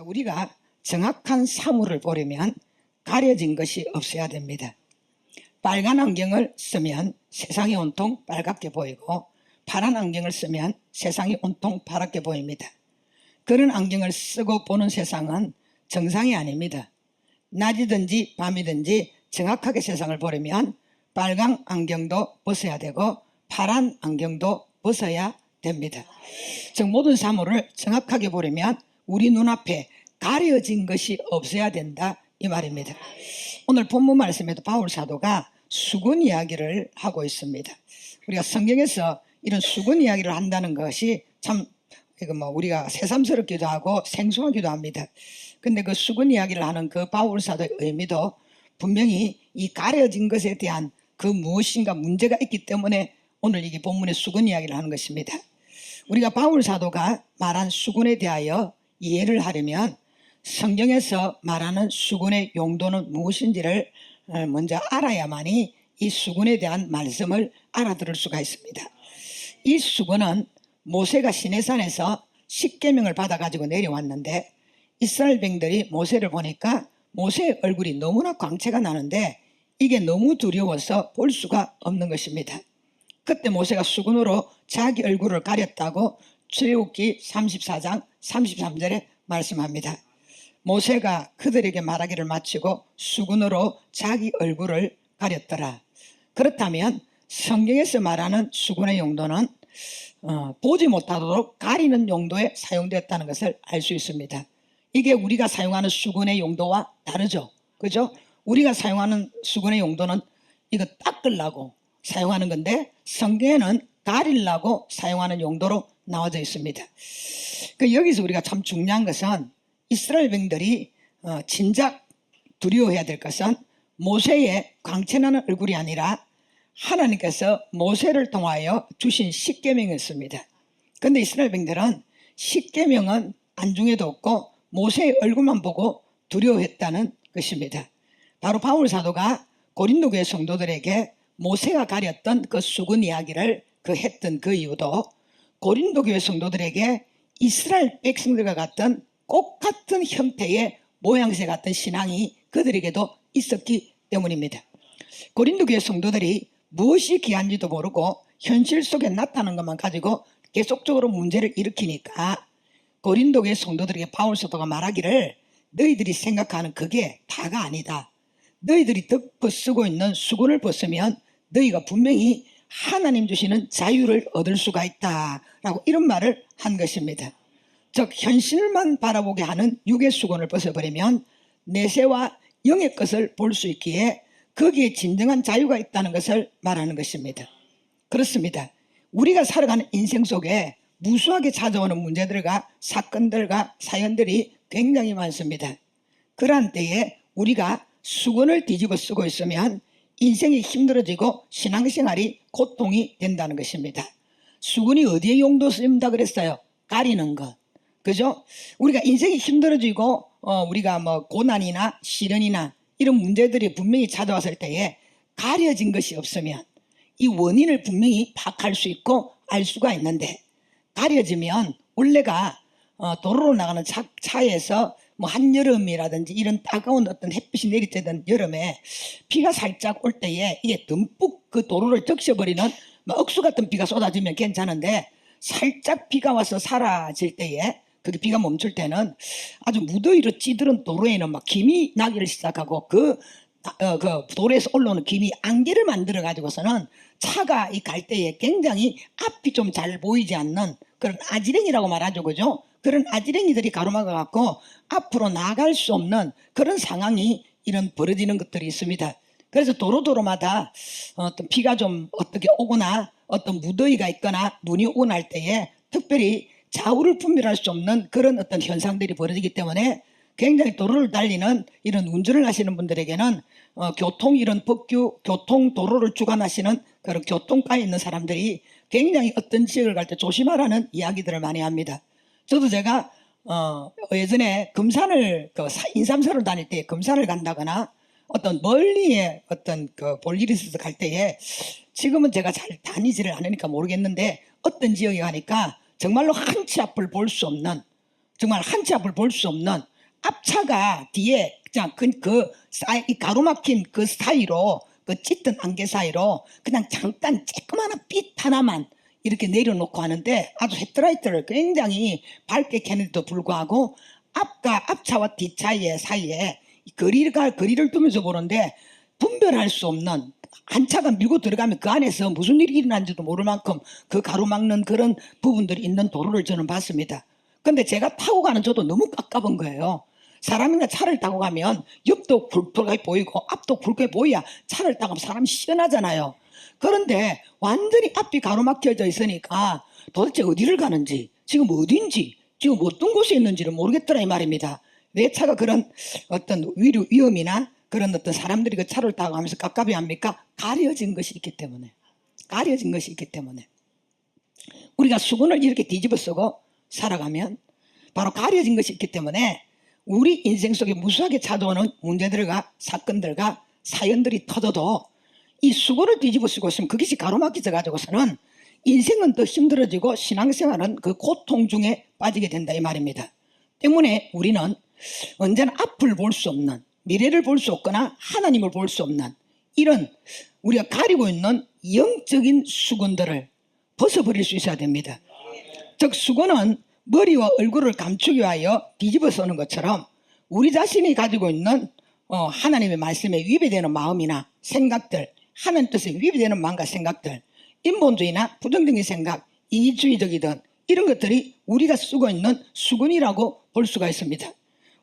우리가 정확한 사물을 보려면 가려진 것이 없어야 됩니다. 빨간 안경을 쓰면 세상이 온통 빨갛게 보이고 파란 안경을 쓰면 세상이 온통 파랗게 보입니다. 그런 안경을 쓰고 보는 세상은 정상이 아닙니다. 낮이든지 밤이든지 정확하게 세상을 보려면 빨간 안경도 벗어야 되고 파란 안경도 벗어야 됩니다. 즉 모든 사물을 정확하게 보려면 우리 눈앞에 가려진 것이 없어야 된다 이 말입니다. 오늘 본문 말씀에도 바울 사도가 수군 이야기를 하고 있습니다. 우리가 성경에서 이런 수군 이야기를 한다는 것이 참 우리가 새삼스럽기도 하고 생소하기도 합니다. 근데 그 수군 이야기를 하는 그 바울 사도의 의미도 분명히 이 가려진 것에 대한 그 무엇인가 문제가 있기 때문에 오늘 이게 본문의 수군 이야기를 하는 것입니다. 우리가 바울 사도가 말한 수군에 대하여 이해를 하려면 성경에서 말하는 수군의 용도는 무엇인지를 먼저 알아야만이 이 수군에 대한 말씀을 알아들을 수가 있습니다. 이 수군은 모세가 시내산에서 십계명을 받아가지고 내려왔는데 이스라엘 백성들이 모세를 보니까 모세의 얼굴이 너무나 광채가 나는데 이게 너무 두려워서 볼 수가 없는 것입니다. 그때 모세가 수군으로 자기 얼굴을 가렸다고 출애굽기 34장 33절에 말씀합니다. 모세가 그들에게 말하기를 마치고 수군으로 자기 얼굴을 가렸더라. 그렇다면 성경에서 말하는 수군의 용도는 보지 못하도록 가리는 용도에 사용되었다는 것을 알 수 있습니다. 이게 우리가 사용하는 수군의 용도와 다르죠. 그죠? 우리가 사용하는 수군의 용도는 이거 닦으려고 사용하는 건데 성경에는 가리려고 사용하는 용도로 나와져 있습니다. 여기서 우리가 참 중요한 것은 이스라엘 백성들이 진작 두려워해야 될 것은 모세의 광채나는 얼굴이 아니라 하나님께서 모세를 통하여 주신 십계명이었습니다. 그런데 이스라엘 백성들은 십계명은 안중에도 없고 모세의 얼굴만 보고 두려워했다는 것입니다. 바로 바울 사도가 고린도 교회 성도들에게 모세가 가렸던 그 수군 이야기를 했던 그 이유도 고린도 교회 성도들에게 이스라엘 백성들과 같은 꽃 같은 형태의 모양새 같은 신앙이 그들에게도 있었기 때문입니다. 고린도 교회 성도들이 무엇이 귀한지도 모르고 현실 속에 나타나는 것만 가지고 계속적으로 문제를 일으키니까 고린도 교회 성도들에게 바울 사도가 말하기를 너희들이 생각하는 그게 다가 아니다. 너희들이 덮어 쓰고 있는 수군을 벗으면 너희가 분명히 하나님 주시는 자유를 얻을 수가 있다라고 이런 말을 한 것입니다. 즉 현실만 바라보게 하는 육의 수군을 벗어버리면 내세와 영의 것을 볼 수 있기에 거기에 진정한 자유가 있다는 것을 말하는 것입니다. 그렇습니다. 우리가 살아가는 인생 속에 무수하게 찾아오는 문제들과 사건들과 사연들이 굉장히 많습니다. 그러한 때에 우리가 수군을 뒤집어 쓰고 있으면 인생이 힘들어지고 신앙생활이 고통이 된다는 것입니다. 수군이 어디에 용도 쓰입니다 그랬어요? 가리는 것. 그죠? 우리가 인생이 힘들어지고 우리가 고난이나 시련이나 이런 문제들이 분명히 찾아왔을 때에 가려진 것이 없으면 이 원인을 분명히 파악할 수 있고 알 수가 있는데 가려지면 원래가 도로로 나가는 차에서 한여름이라든지 이런 따가운 어떤 햇빛이 내리쬐던 여름에 비가 살짝 올 때에 이게 듬뿍 그 도로를 적셔버리는 억수 같은 비가 쏟아지면 괜찮은데 살짝 비가 와서 사라질 때에 그게 비가 멈출 때는 아주 무더위로 찌들은 도로에는 김이 나기를 시작하고 그 도로에서 올라오는 김이 안개를 만들어 가지고서는 차가 갈 때에 굉장히 앞이 좀 잘 보이지 않는 그런 아지랭이라고 말하죠. 그죠? 그런 아지랭이들이 가로막아 갖고 앞으로 나갈 수 없는 그런 상황이 이런 벌어지는 것들이 있습니다. 그래서 도로마다 어떤 비가 좀 어떻게 오거나 어떤 무더위가 있거나 눈이 오거나 할 때에 특별히 좌우를 분별할 수 없는 그런 어떤 현상들이 벌어지기 때문에 굉장히 도로를 달리는 이런 운전을 하시는 분들에게는 교통 이런 법규 교통 도로를 주관하시는 그런 교통과에 있는 사람들이 굉장히 어떤 지역을 갈 때 조심하라는 이야기들을 많이 합니다. 저도 제가 예전에 금산을 인삼서를 다닐 때 금산을 간다거나 어떤 멀리에 어떤 볼 일이 있어서 갈 때에 지금은 제가 잘 다니지를 않으니까 모르겠는데 어떤 지역에 가니까 정말로 한 치 앞을 볼 수 없는 정말 한 치 앞을 볼 수 없는 앞차가 뒤에 그냥 이 가로막힌 그 사이로 그 짙은 안개 사이로 그냥 잠깐 쬐끄만 빛 하나만 이렇게 내려놓고 하는데 아주 헤드라이트를 굉장히 밝게 켜는데도 불구하고 앞차와 뒷차의 사이에 거리를 두면서 보는데 분별할 수 없는 한 차가 밀고 들어가면 그 안에서 무슨 일이 일어난지도 모를 만큼 그 가로막는 그런 부분들이 있는 도로를 저는 봤습니다. 근데 제가 타고 가는 저도 너무 깝깝한 거예요. 사람이나 차를 타고 가면 옆도 굵게 보이고 앞도 굵게 보여야 차를 타고 가면 사람이 시원하잖아요. 그런데 완전히 앞이 가로막혀져 있으니까 도대체 어디를 가는지 지금 어딘지 지금 어떤 곳에 있는지를 모르겠더라 이 말입니다. 왜 차가 그런 어떤 위험이나 그런 어떤 사람들이 그 차를 타고 가면서 깝깝해 합니까? 가려진 것이 있기 때문에. 가려진 것이 있기 때문에. 우리가 수건을 이렇게 뒤집어 쓰고 살아가면 바로 가려진 것이 있기 때문에 우리 인생 속에 무수하게 찾아오는 문제들과 사건들과 사연들이 터져도 이 수건을 뒤집어 쓰고 있으면 그것이 가로막혀져 가지고서는 인생은 더 힘들어지고 신앙생활은 그 고통 중에 빠지게 된다 이 말입니다. 때문에 우리는 언제나 앞을 볼 수 없는, 미래를 볼 수 없거나 하나님을 볼 수 없는 이런 우리가 가리고 있는 영적인 수건들을 벗어버릴 수 있어야 됩니다. 즉 수건은 머리와 얼굴을 감추기 위하여 뒤집어 쓰는 것처럼 우리 자신이 가지고 있는 하나님의 말씀에 위배되는 마음이나 생각들, 하나님 뜻에 위배되는 마음과 생각들, 인본주의나 부정적인 생각, 이기주의적이든 이런 것들이 우리가 쓰고 있는 수건이라고 볼 수가 있습니다.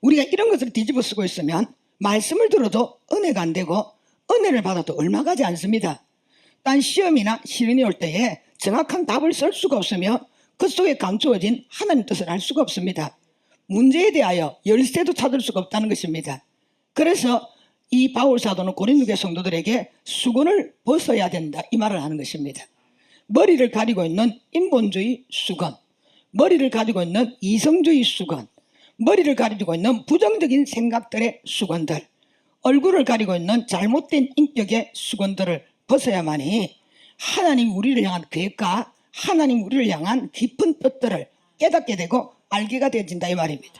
우리가 이런 것을 뒤집어 쓰고 있으면 말씀을 들어도 은혜가 안 되고 은혜를 받아도 얼마 가지 않습니다. 딴 시험이나 시련이 올 때에 정확한 답을 쓸 수가 없으며 그 속에 감추어진 하나님 뜻을 알 수가 없습니다. 문제에 대하여 열쇠도 찾을 수가 없다는 것입니다. 그래서 이 바울 사도는 고린도교 성도들에게 수건을 벗어야 된다 이 말을 하는 것입니다. 머리를 가리고 있는 인본주의 수건, 머리를 가지고 있는 이성주의 수건, 머리를 가리고 있는 부정적인 생각들의 수건들, 얼굴을 가리고 있는 잘못된 인격의 수건들을 벗어야만이 하나님 우리를 향한 계획과 하나님 우리를 향한 깊은 뜻들을 깨닫게 되고 알게가 되어진다 이 말입니다.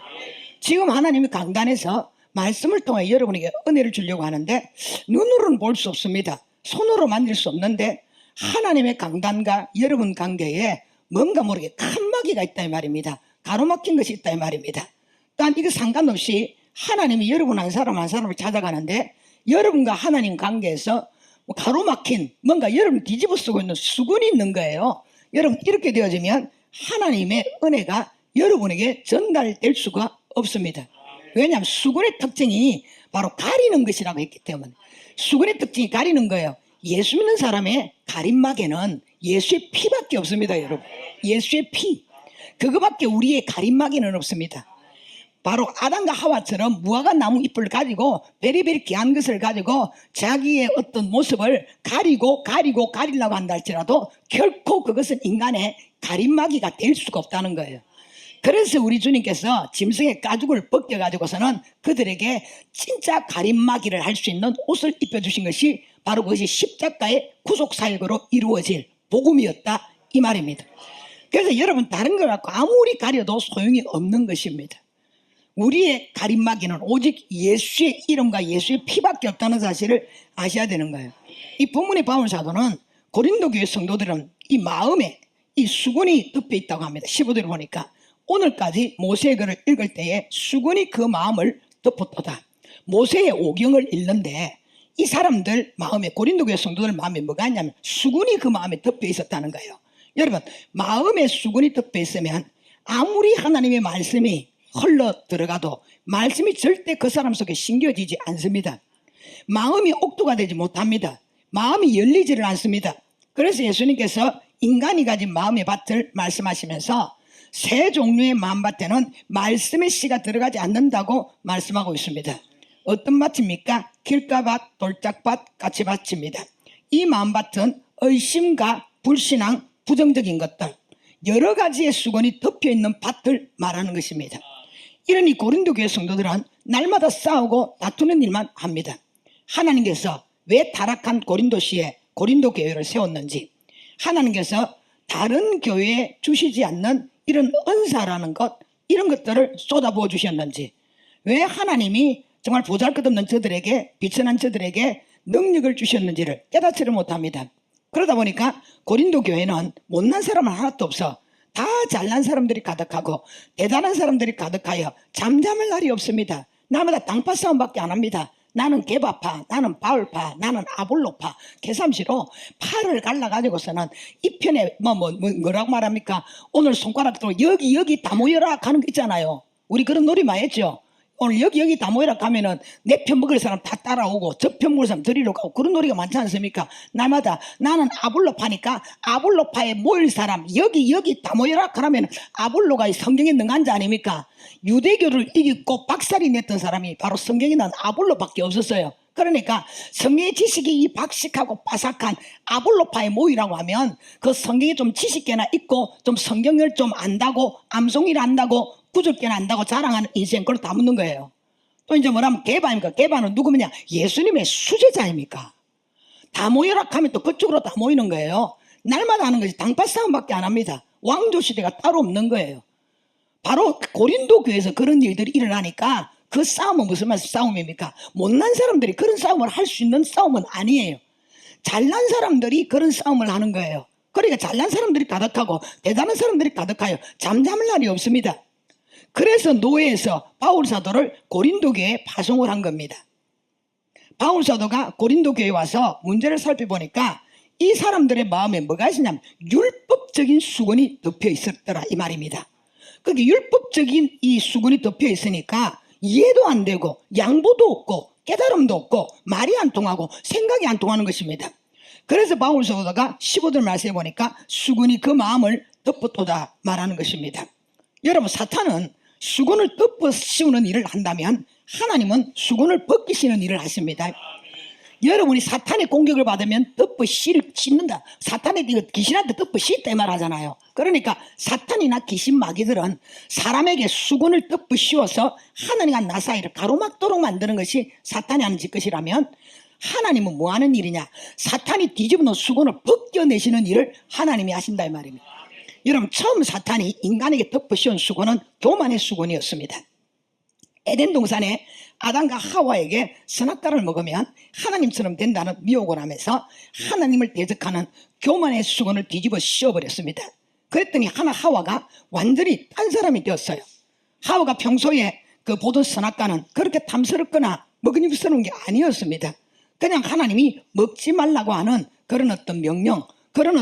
지금 하나님이 강단에서 말씀을 통해 여러분에게 은혜를 주려고 하는데 눈으로는 볼 수 없습니다. 손으로 만질 수 없는데 하나님의 강단과 여러분 관계에 뭔가 모르게 칸막이가 있다 이 말입니다. 가로막힌 것이 있다 이 말입니다. 단 이거 상관없이 하나님이 여러분 한 사람 한 사람을 찾아가는데 여러분과 하나님 관계에서 가로막힌 뭔가 여러분 뒤집어 쓰고 있는 수건이 있는 거예요. 여러분 이렇게 되어지면 하나님의 은혜가 여러분에게 전달될 수가 없습니다. 왜냐하면 수건의 특징이 바로 가리는 것이라고 했기 때문에. 수건의 특징이 가리는 거예요. 예수 믿는 사람의 가림막에는 예수의 피밖에 없습니다 여러분. 예수의 피, 그거밖에 우리의 가림막에는 없습니다. 바로 아담과 하와처럼 무화과 나무 잎을 가지고 베리베리 귀한 것을 가지고 자기의 어떤 모습을 가리려고 한다 할지라도 결코 그것은 인간의 가림막이가 될 수가 없다는 거예요. 그래서 우리 주님께서 짐승의 가죽을 벗겨가지고서는 그들에게 진짜 가림막이를 할 수 있는 옷을 입혀주신 것이 바로 그것이 십자가의 구속사역으로 이루어질 복음이었다 이 말입니다. 그래서 여러분 다른 걸 갖고 아무리 가려도 소용이 없는 것입니다. 우리의 가림막이는 오직 예수의 이름과 예수의 피밖에 없다는 사실을 아셔야 되는 거예요. 이 본문의 바울 사도는 고린도 교회 성도들은 이 마음에 이 수건이 덮여 있다고 합니다. 15절을 보니까 오늘까지 모세의 글을 읽을 때에 수건이 그 마음을 덮었도다. 모세의 오경을 읽는데 이 사람들 마음에, 고린도 교회 성도들 마음에 뭐가 있냐면 수건이 그 마음에 덮여 있었다는 거예요. 여러분 마음에 수건이 덮여 있으면 아무리 하나님의 말씀이 흘러 들어가도 말씀이 절대 그 사람 속에 심겨지지 않습니다. 마음이 옥토가 되지 못합니다. 마음이 열리지를 않습니다. 그래서 예수님께서 인간이 가진 마음의 밭을 말씀하시면서 세 종류의 마음밭에는 말씀의 씨가 들어가지 않는다고 말씀하고 있습니다. 어떤 밭입니까? 길가밭, 돌짝밭, 가치밭입니다. 이 마음밭은 의심과 불신앙, 부정적인 것들 여러 가지의 수건이 덮여있는 밭을 말하는 것입니다. 이러니 고린도 교회 성도들은 날마다 싸우고 다투는 일만 합니다. 하나님께서 왜 타락한 고린도시에 고린도 교회를 세웠는지, 하나님께서 다른 교회에 주시지 않는 이런 은사라는 것, 이런 것들을 쏟아부어 주셨는지, 왜 하나님이 정말 보잘것없는 저들에게, 비천한 저들에게 능력을 주셨는지를 깨닫지를 못합니다. 그러다 보니까 고린도 교회는 못난 사람은 하나도 없어 다 잘난 사람들이 가득하고 대단한 사람들이 가득하여 잠잠할 날이 없습니다. 날마다 당파 싸움밖에 안 합니다. 나는 게바파, 나는 바울파, 나는 아볼로파, 개삼시로 팔을 갈라가지고서는 이 편에 뭐라고 말합니까? 오늘 손가락으로 여기 다 모여라 하는 거 있잖아요. 우리 그런 놀이 많이 했죠. 오늘 여기 다 모여라 가면은 내 편 먹을 사람 다 따라오고 저 편 먹을 사람 데리러 가고 그런 놀이가 많지 않습니까? 날마다 나는 아볼로파니까 아볼로파에 모일 사람 여기 다 모여라 그러면 아볼로가 성경에 능한 자 아닙니까? 유대교를 이기고 박살이 냈던 사람이 바로 성경에 난 아볼로밖에 없었어요. 그러니까 성경의 지식이 이 박식하고 바삭한 아볼로파에 모이라고 하면 그 성경에 좀 지식계나 있고 좀 성경을 좀 안다고 암송이를 안다고 구절계나 안다고 자랑하는 인생 그걸 다 묻는 거예요. 또 이제 뭐라면 게바입니까? 게바는 누구냐? 예수님의 수제자입니까? 다 모여라 하면 또 그쪽으로 다 모이는 거예요. 날마다 하는 것이 당파 싸움밖에 안 합니다. 왕조 시대가 따로 없는 거예요. 바로 고린도 교회에서 그런 일들이 일어나니까 그 싸움은 무슨 말씀 싸움입니까? 못난 사람들이 그런 싸움을 할 수 있는 싸움은 아니에요. 잘난 사람들이 그런 싸움을 하는 거예요. 그러니까 잘난 사람들이 가득하고 대단한 사람들이 가득하여 잠잠할 날이 없습니다. 그래서 노예에서 바울 사도를 고린도 교회에 파송을 한 겁니다. 바울 사도가 고린도 교회에 와서 문제를 살펴보니까 이 사람들의 마음에 뭐가 있었냐면 율법적인 수건이 덮여 있었더라 이 말입니다. 그게 율법적인 이 수건이 덮여 있으니까 이해도 안 되고 양보도 없고 깨달음도 없고 말이 안 통하고 생각이 안 통하는 것입니다. 그래서 바울 사도가 15절 말씀해 보니까 수건이 그 마음을 덮었도다 말하는 것입니다. 여러분 사탄은 수건을 덮어 씌우는 일을 한다면 하나님은 수건을 벗기시는 일을 하십니다. 여러분이 사탄의 공격을 받으면 덮어 씌는다. 사탄의 귀신한테 덮어 씌다 이 말 하잖아요. 그러니까 사탄이나 귀신 마귀들은 사람에게 수건을 덮어 씌워서 하나님과 나 사이를 가로막도록 만드는 것이 사탄이 하는 짓것이라면 하나님은 뭐 하는 일이냐? 사탄이 뒤집어 놓은 수건을 벗겨내시는 일을 하나님이 하신다 이 말입니다. 여러분 처음 사탄이 인간에게 덮어 씌운 수건은 교만의 수건이었습니다. 에덴 동산에 아담과 하와에게 선악과를 먹으면 하나님처럼 된다는 미혹을 하면서 하나님을 대적하는 교만의 수건을 뒤집어 씌워버렸습니다. 그랬더니 하와가 완전히 딴 사람이 되었어요. 하와가 평소에 그 보던 선악과는 그렇게 탐스럽거나 먹으니스러운 게 아니었습니다. 그냥 하나님이 먹지 말라고 하는 그런 어떤 명령, 그런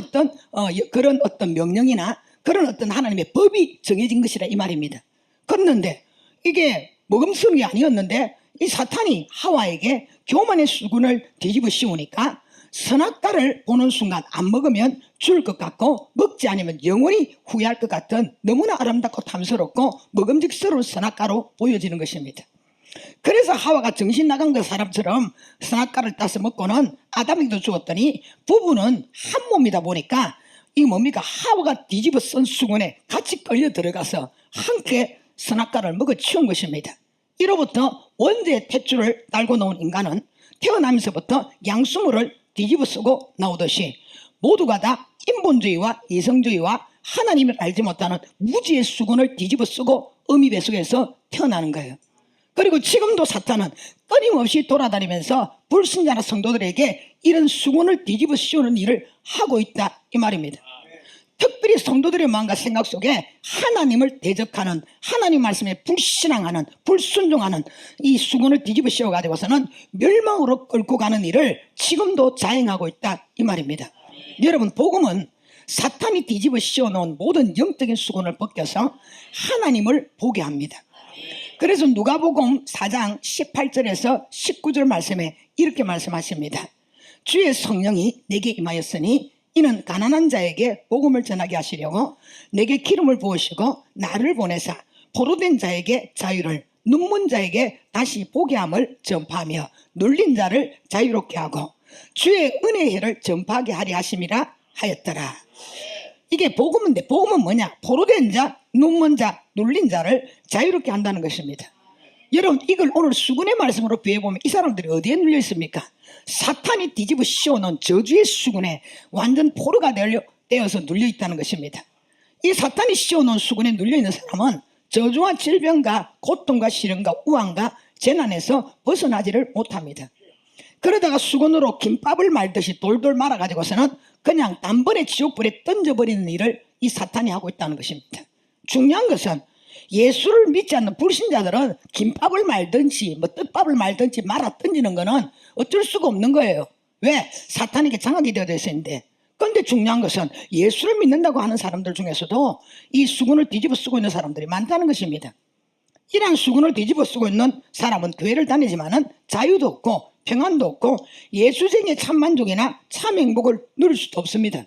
어떤 명령이나 그런 어떤 하나님의 법이 정해진 것이라 이 말입니다. 그런데 이게 먹음스러운 게 아니었는데 이 사탄이 하와에게 교만의 수건을 뒤집어 씌우니까 선악과를 보는 순간 안 먹으면 죽을 것 같고 먹지 않으면 영원히 후회할 것 같은 너무나 아름답고 탐스럽고 먹음직스러운 선악과로 보여지는 것입니다. 그래서 하와가 정신 나간 그 사람처럼 선악과를 따서 먹고는 아담에게도 죽었더니 부부는 한 몸이다 보니까 이 뭡니까? 하와가 뒤집어 쓴 수건에 같이 끌려 들어가서 함께 선악과를 먹어 치운 것입니다. 이로부터 원죄의 탯줄을 달고 나온 인간은 태어나면서부터 양수물을 뒤집어 쓰고 나오듯이 모두가 다 인본주의와 이성주의와 하나님을 알지 못하는 무지의 수건을 뒤집어 쓰고 어미뱃속에서 태어나는 거예요. 그리고 지금도 사탄은 끊임없이 돌아다니면서 불신자나 성도들에게 이런 수건을 뒤집어 씌우는 일을 하고 있다 이 말입니다. 특별히 성도들의 마음과 생각 속에 하나님을 대적하는 하나님 말씀에 불신앙하는 불순종하는 이 수건을 뒤집어 씌워가지고서는 멸망으로 끌고 가는 일을 지금도 자행하고 있다 이 말입니다. 여러분 복음은 사탄이 뒤집어 씌워놓은 모든 영적인 수건을 벗겨서 하나님을 보게 합니다. 그래서 누가복음 4장 18절에서 19절 말씀에 이렇게 말씀하십니다. 주의 성령이 내게 임하였으니 이는 가난한 자에게 복음을 전하게 하시려고 내게 기름을 부으시고 나를 보내사 포로된 자에게 자유를 눈먼 자에게 다시 보게 함을 전파하며 눌린 자를 자유롭게 하고 주의 은혜의 해를 전파하게 하리 하심이라 하였더라. 이게 복음인데 복음은 뭐냐? 포로된 자, 눈먼 자, 눌린 자를 자유롭게 한다는 것입니다. 여러분 이걸 오늘 수건의 말씀으로 비해보면 이 사람들이 어디에 눌려 있습니까? 사탄이 뒤집어 씌워놓은 저주의 수건에 완전 포로가 되어서 눌려 있다는 것입니다. 이 사탄이 씌워놓은 수건에 눌려 있는 사람은 저주와 질병과 고통과 시련과 우환과 재난에서 벗어나지를 못합니다. 그러다가 수건으로 김밥을 말듯이 돌돌 말아가지고서는 그냥 단번에 지옥불에 던져버리는 일을 이 사탄이 하고 있다는 것입니다. 중요한 것은 예수를 믿지 않는 불신자들은 김밥을 말든지 뭐 떡밥을 말든지 말아 던지는 거는 어쩔 수가 없는 거예요. 왜? 사탄에게 장악이 되어져 있는데. 그런데 중요한 것은 예수를 믿는다고 하는 사람들 중에서도 이 수건을 뒤집어 쓰고 있는 사람들이 많다는 것입니다. 이러한 수건을 뒤집어 쓰고 있는 사람은 교회를 다니지만은 자유도 없고 평안도 없고 예수쟁의 참만족이나 참행복을 누릴 수도 없습니다.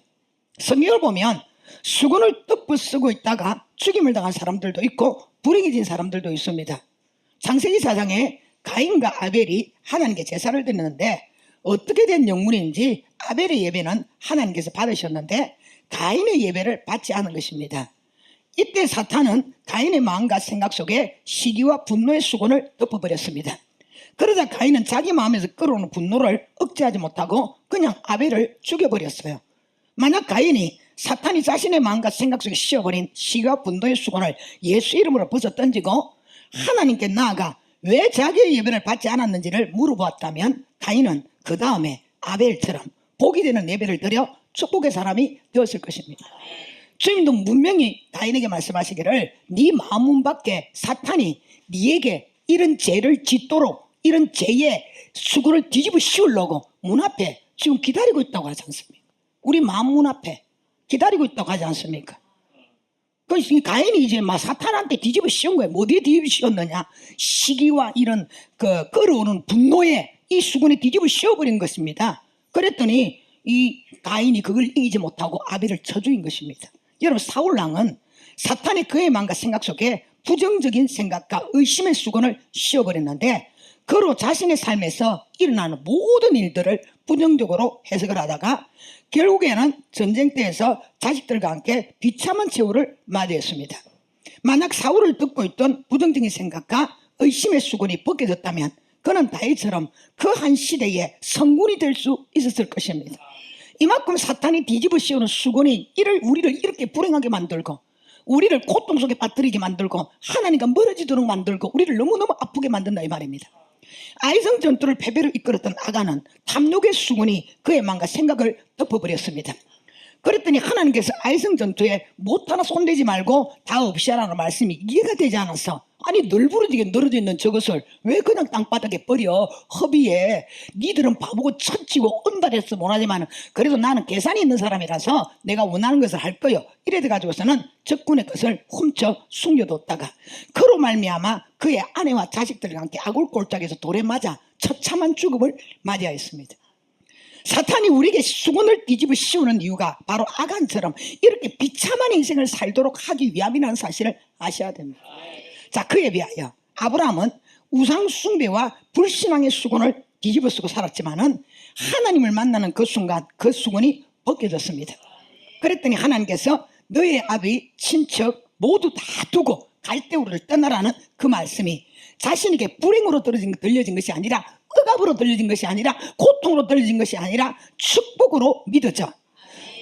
성경을 보면 수건을 덮어 쓰고 있다가 죽임을 당한 사람들도 있고 불행해진 사람들도 있습니다. 창세기 4장에 가인과 아벨이 하나님께 제사를 드렸는데 어떻게 된 영문인지 아벨의 예배는 하나님께서 받으셨는데 가인의 예배를 받지 않은 것입니다. 이때 사탄은 가인의 마음과 생각 속에 시기와 분노의 수건을 덮어버렸습니다. 그러자 가인은 자기 마음에서 끌어오는 분노를 억제하지 못하고 그냥 아벨을 죽여버렸어요. 만약 가인이 사탄이 자신의 마음과 생각 속에 씌워버린 시기와 분노의 수건을 예수 이름으로 벗어 던지고 하나님께 나아가 왜 자기의 예배를 받지 않았는지를 물어보았다면 가인은 그 다음에 아벨처럼 복이 되는 예배를 드려 축복의 사람이 되었을 것입니다. 주님도 분명히 가인에게 말씀하시기를 네 마음 밖에 사탄이 네에게 이런 죄를 짓도록 이런 죄의 수건을 뒤집어 씌우려고 문 앞에 지금 기다리고 있다고 하지 않습니까? 우리 마음 문 앞에 기다리고 있다고 하지 않습니까? 그래서 가인이 이제 막 사탄한테 뒤집어 씌운 거예요. 어디에 뒤집어 씌웠느냐? 시기와 이런 그 끌어오는 분노에 이 수건에 뒤집어 씌워버린 것입니다. 그랬더니 이 가인이 그걸 이기지 못하고 아벨을 쳐 죽인 것입니다. 여러분 사울왕은 사탄이 그의 마음과 생각 속에 부정적인 생각과 의심의 수건을 씌워버렸는데 그로 자신의 삶에서 일어나는 모든 일들을 부정적으로 해석을 하다가 결국에는 전쟁터에서 자식들과 함께 비참한 최후를 맞이했습니다. 만약 사울을 듣고 있던 부정적인 생각과 의심의 수건이 벗겨졌다면 그는 다윗처럼 그 한 시대에 성군이 될 수 있었을 것입니다. 이만큼 사탄이 뒤집어 씌우는 수건이 우리를 이렇게 불행하게 만들고 우리를 고통 속에 빠뜨리게 만들고 하나님과 멀어지도록 만들고 우리를 너무너무 아프게 만든다 이 말입니다. 아이성 전투를 패배로 이끌었던 아간은 탐욕의 수건이 그의 마음과 생각을 덮어버렸습니다. 그랬더니 하나님께서 아이성 전투에 못 하나 손대지 말고 다 없이 하라는 말씀이 이해가 되지 않아서 아니 널브러지게 늘어져 있는 저것을 왜 그냥 땅바닥에 버려 허비에 니들은 바보고 천치고 온달해서 못하지만 그래도 나는 계산이 있는 사람이라서 내가 원하는 것을 할 거요 이래 가지고서는 적군의 것을 훔쳐 숨겨뒀다가 그로 말미암아 그의 아내와 자식들과 함께 아굴골짜기에서 돌에 맞아 처참한 죽음을 맞이하였습니다. 사탄이 우리에게 수건을 뒤집어 씌우는 이유가 바로 아간처럼 이렇게 비참한 인생을 살도록 하기 위함이라는 사실을 아셔야 됩니다. 자, 그에 비하여 아브라함은 우상 숭배와 불신앙의 수건을 뒤집어 쓰고 살았지만은 하나님을 만나는 그 순간 그 수건이 벗겨졌습니다. 그랬더니 하나님께서 너의 아비 친척 모두 다 두고 갈대우를 떠나라는 그 말씀이 자신에게 불행으로 들려진 것이 아니라 억압으로 들려진 것이 아니라 고통으로 들려진 것이 아니라 축복으로 믿어져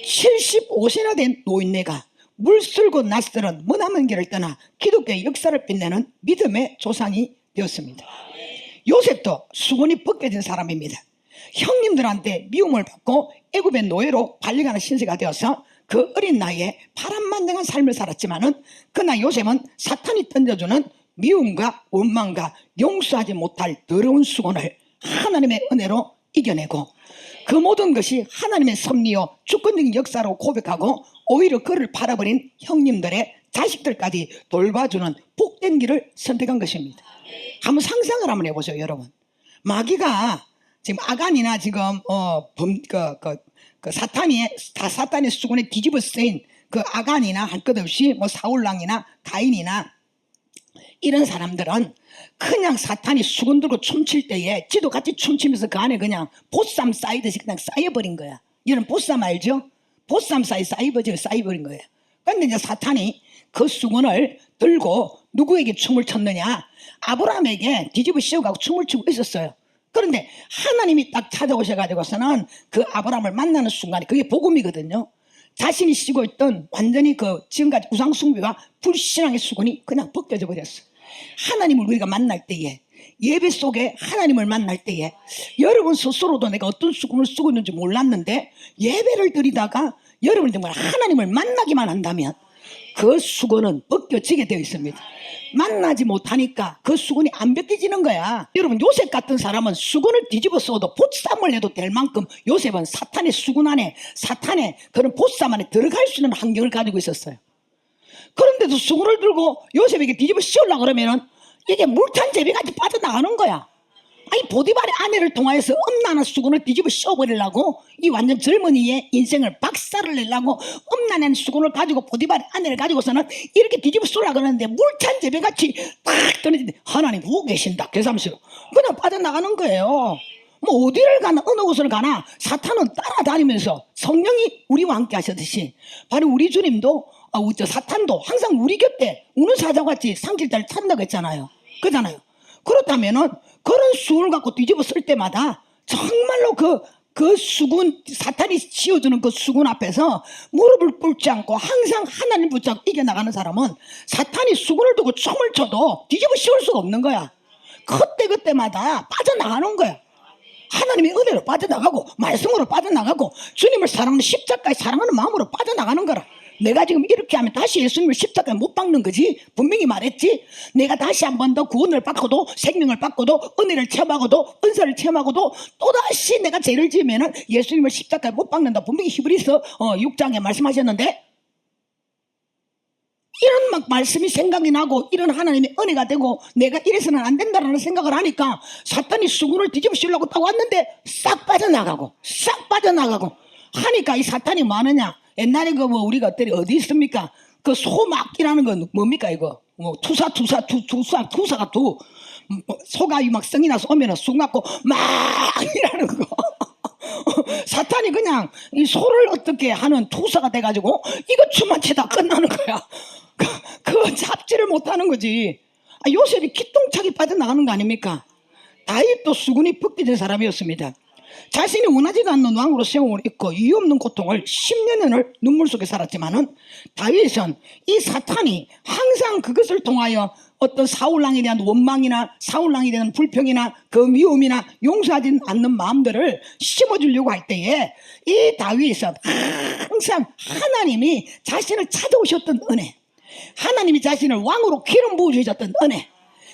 75세나 된 노인네가 물쓸고 낯설은 머나먼 길을 떠나 기독교의 역사를 빛내는 믿음의 조상이 되었습니다. 요셉도 수건이 벗겨진 사람입니다. 형님들한테 미움을 받고 애굽의 노예로 발려가는 신세가 되어서 그 어린 나이에 파란만장한 삶을 살았지만은 그러나 요셉은 사탄이 던져주는 미움과 원망과 용서하지 못할 더러운 수건을 하나님의 은혜로 이겨내고 그 모든 것이 하나님의 섭리요 주권적인 역사로 고백하고 오히려 그를 팔아버린 형님들의 자식들까지 돌봐주는 복된 길을 선택한 것입니다. 한번 상상을 한번 해보세요. 여러분 마귀가 지금 아간이나 지금 사탄의 수건에 뒤집어 쓰인 그 아간이나 할 것 없이 뭐 사울왕이나 가인이나 이런 사람들은 그냥 사탄이 수건 들고 춤출 때에 지도 같이 춤추면서 그 안에 그냥 보쌈 쌓이듯이 그냥 쌓여버린 거야. 이런 보쌈 알죠? 보쌈 쌓여버린 거예요. 그런데 이제 사탄이 그 수건을 들고 누구에게 춤을 췄느냐? 아브라함에게 뒤집어 씌워가고 춤을 추고 있었어요. 그런데 하나님이 딱 찾아오셔가지고서는 그 아브라함을 만나는 순간에 그게 복음이거든요. 자신이 쓰고 있던 완전히 그 지금까지 우상숭배와 불신앙의 수건이 그냥 벗겨져 버렸어. 하나님을 우리가 만날 때에, 예배 속에 하나님을 만날 때에 여러분 스스로도 내가 어떤 수건을 쓰고 있는지 몰랐는데 예배를 드리다가 여러분이 정말 하나님을 만나기만 한다면 그 수건은 벗겨지게 되어 있습니다. 만나지 못하니까 그 수건이 안 벗겨지는 거야. 여러분, 요셉 같은 사람은 수건을 뒤집어 써도 보쌈을 해도 될 만큼 요셉은 사탄의 수건 안에, 사탄의 그런 보쌈 안에 들어갈 수 있는 환경을 가지고 있었어요. 그런데도 수건을 들고 요셉에게 뒤집어 씌우려고 그러면은 이게 물탄 제비같이 빠져나가는 거야. 아니, 보디발의 아내를 통하여서 엄난한 수건을 뒤집어 씌워버리려고, 이 완전 젊은이의 인생을 박살을 내려고 엄난한 수건을 가지고 보디발의 아내를 가지고서는 이렇게 뒤집어 씌우려고 하는데 물탄 제비같이 딱 떨어지는데 하나님 보고 계신다 계산시로 그냥 빠져나가는 거예요. 뭐 어디를 가나 어느 곳을 가나 사탄은 따라다니면서 성령이 우리와 함께 하셨듯이 바로 우리 주님도 사탄도 항상 우리 곁에 우는 사자같이 상실자를 찾는다고 했잖아요. 그잖아요. 그렇다면은 그런 수건을 갖고 뒤집어 쓸 때마다 정말로 그 수건, 사탄이 씌워주는 그 수건 앞에서 무릎을 꿇지 않고 항상 하나님 붙잡고 이겨나가는 사람은 사탄이 수건을 두고 춤을 춰도 뒤집어 씌울 수가 없는 거야. 그때마다 빠져나가는 거야. 하나님의 은혜로 빠져나가고 말씀으로 빠져나가고 주님을 사랑하는 십자가에 사랑하는 마음으로 빠져나가는 거라. 내가 지금 이렇게 하면 다시 예수님을 십자가에 못 박는 거지. 분명히 말했지. 내가 다시 한 번 더 구원을 받고도 생명을 받고도 은혜를 체험하고도 은사를 체험하고도 또다시 내가 죄를 지으면 예수님을 십자가에 못 박는다. 분명히 히브리서 6장에 말씀하셨는데 이런 막 말씀이 생각이 나고 이런 하나님의 은혜가 되고 내가 이래서는 안 된다라는 생각을 하니까 사탄이 수군을 뒤집어 씌우려고 딱 왔는데 싹 빠져나가고 하니까 이 사탄이 뭐 하느냐. 옛날에 우리가 어디 있습니까? 그 소막기라는 건 뭡니까 이거? 투사가 소가이 막 성이 나서 오면은 쑥 맞고 막 이라는 거. 사탄이 그냥 이 소를 어떻게 하는 투사가 돼가지고 이거 춤만 추다 끝나는 거야. 그 잡지를 못하는 거지. 요셉이 기똥차게 빠져나가는 거 아닙니까? 다윗도 수군이 벗겨진 사람이었습니다. 자신이 원하지도 않는 왕으로 세움을 입고 이유 없는 고통을 10년을 눈물 속에 살았지만은 다윗은 이 사탄이 항상 그것을 통하여 어떤 사울왕에 대한 원망이나 사울왕에 대한 불평이나 그 미움이나 용서하지 않는 마음들을 심어주려고 할 때에 이 다윗은 항상 하나님이 자신을 찾아오셨던 은혜, 하나님이 자신을 왕으로 기름 부어주셨던 은혜,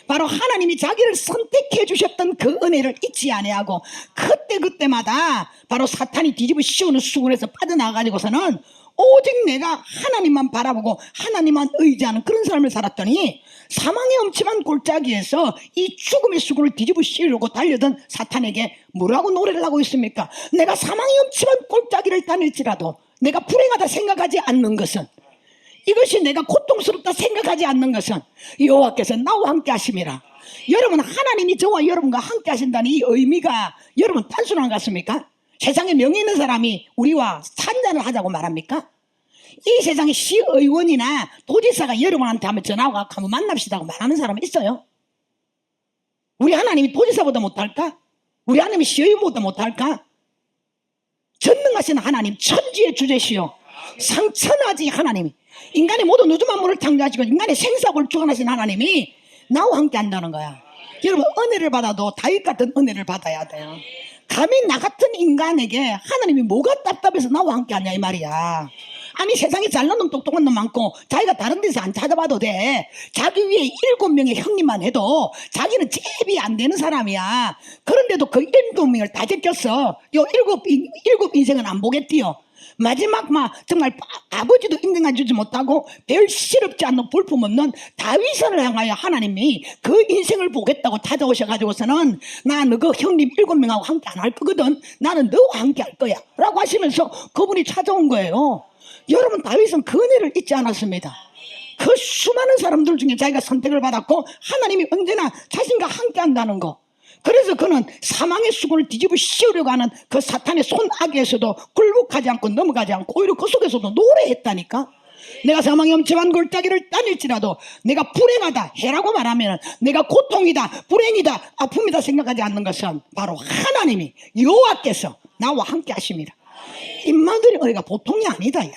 바로 하나님이 자기를 선택해 주셨던 그 은혜를 잊지 아니하고 그때마다 바로 사탄이 뒤집어 씌우는 수군에서 빠져나가지고서는 오직 내가 하나님만 바라보고 하나님만 의지하는 그런 삶을 살았더니 사망의 엄침한 골짜기에서 이 죽음의 수군을 뒤집어 씌우려고 달려든 사탄에게 뭐라고 노래를 하고 있습니까? 내가 사망의 엄침한 골짜기를 다닐지라도 내가 불행하다 생각하지 않는 것은, 이것이 내가 고통스럽다 생각하지 않는 것은 여호와께서 나와 함께 하심이라. 여러분, 하나님이 저와 여러분과 함께 하신다는 이 의미가 여러분 단순한 것 같습니까? 세상에 명예 있는 사람이 우리와 산잔을 하자고 말합니까? 이 세상에 시의원이나 도지사가 여러분한테 한번 전화가 한번 만납시다고 말하는 사람은 있어요? 우리 하나님이 도지사보다 못할까? 우리 하나님이 시의원보다 못할까? 전능하신 하나님, 천지의 주제시요 상천하지 하나님이, 인간의 모든 우주 만물을 창조하시고 인간의 생사를 주관하신 하나님이 나와 함께 한다는 거야. 여러분, 은혜를 받아도 다윗 같은 은혜를 받아야 돼요. 감히 나 같은 인간에게 하나님이 뭐가 답답해서 나와 함께 하냐 이 말이야. 아니, 세상에 잘난 놈 똑똑한 놈 많고 자기가 다른 데서 안 찾아봐도 돼. 자기 위에 7명의 형님만 해도 자기는 제비 안 되는 사람이야. 그런데도 그 7명을 다 제꼈어. 요 일곱 인생은 안 보겠디요. 마지막 정말 아버지도 인정해주지 못하고 별 실없지 않는 볼품없는 다윗을 향하여 하나님이 그 인생을 보겠다고 찾아오셔가지고서는 나 너 그 형님 7명하고 함께 안 할 거거든. 나는 너와 함께 할 거야 라고 하시면서 그분이 찾아온 거예요. 여러분, 다윗은 그 은혜를 잊지 않았습니다. 그 수많은 사람들 중에 자기가 선택을 받았고 하나님이 언제나 자신과 함께 한다는 거. 그래서 그는 사망의 수군을 뒤집어 씌우려고 하는 그 사탄의 손아귀에서도 굴복하지 않고 넘어가지 않고 오히려 그 속에서도 노래했다니까. 내가 사망의 엄침한 골짜기를 다닐지라도 내가 불행하다 해라고 말하면 내가 고통이다, 불행이다, 아픔이다 생각하지 않는 것은 바로 하나님이 여호와께서 나와 함께 하십니다. 임마누엘의 은혜가 보통이 아니다. 야.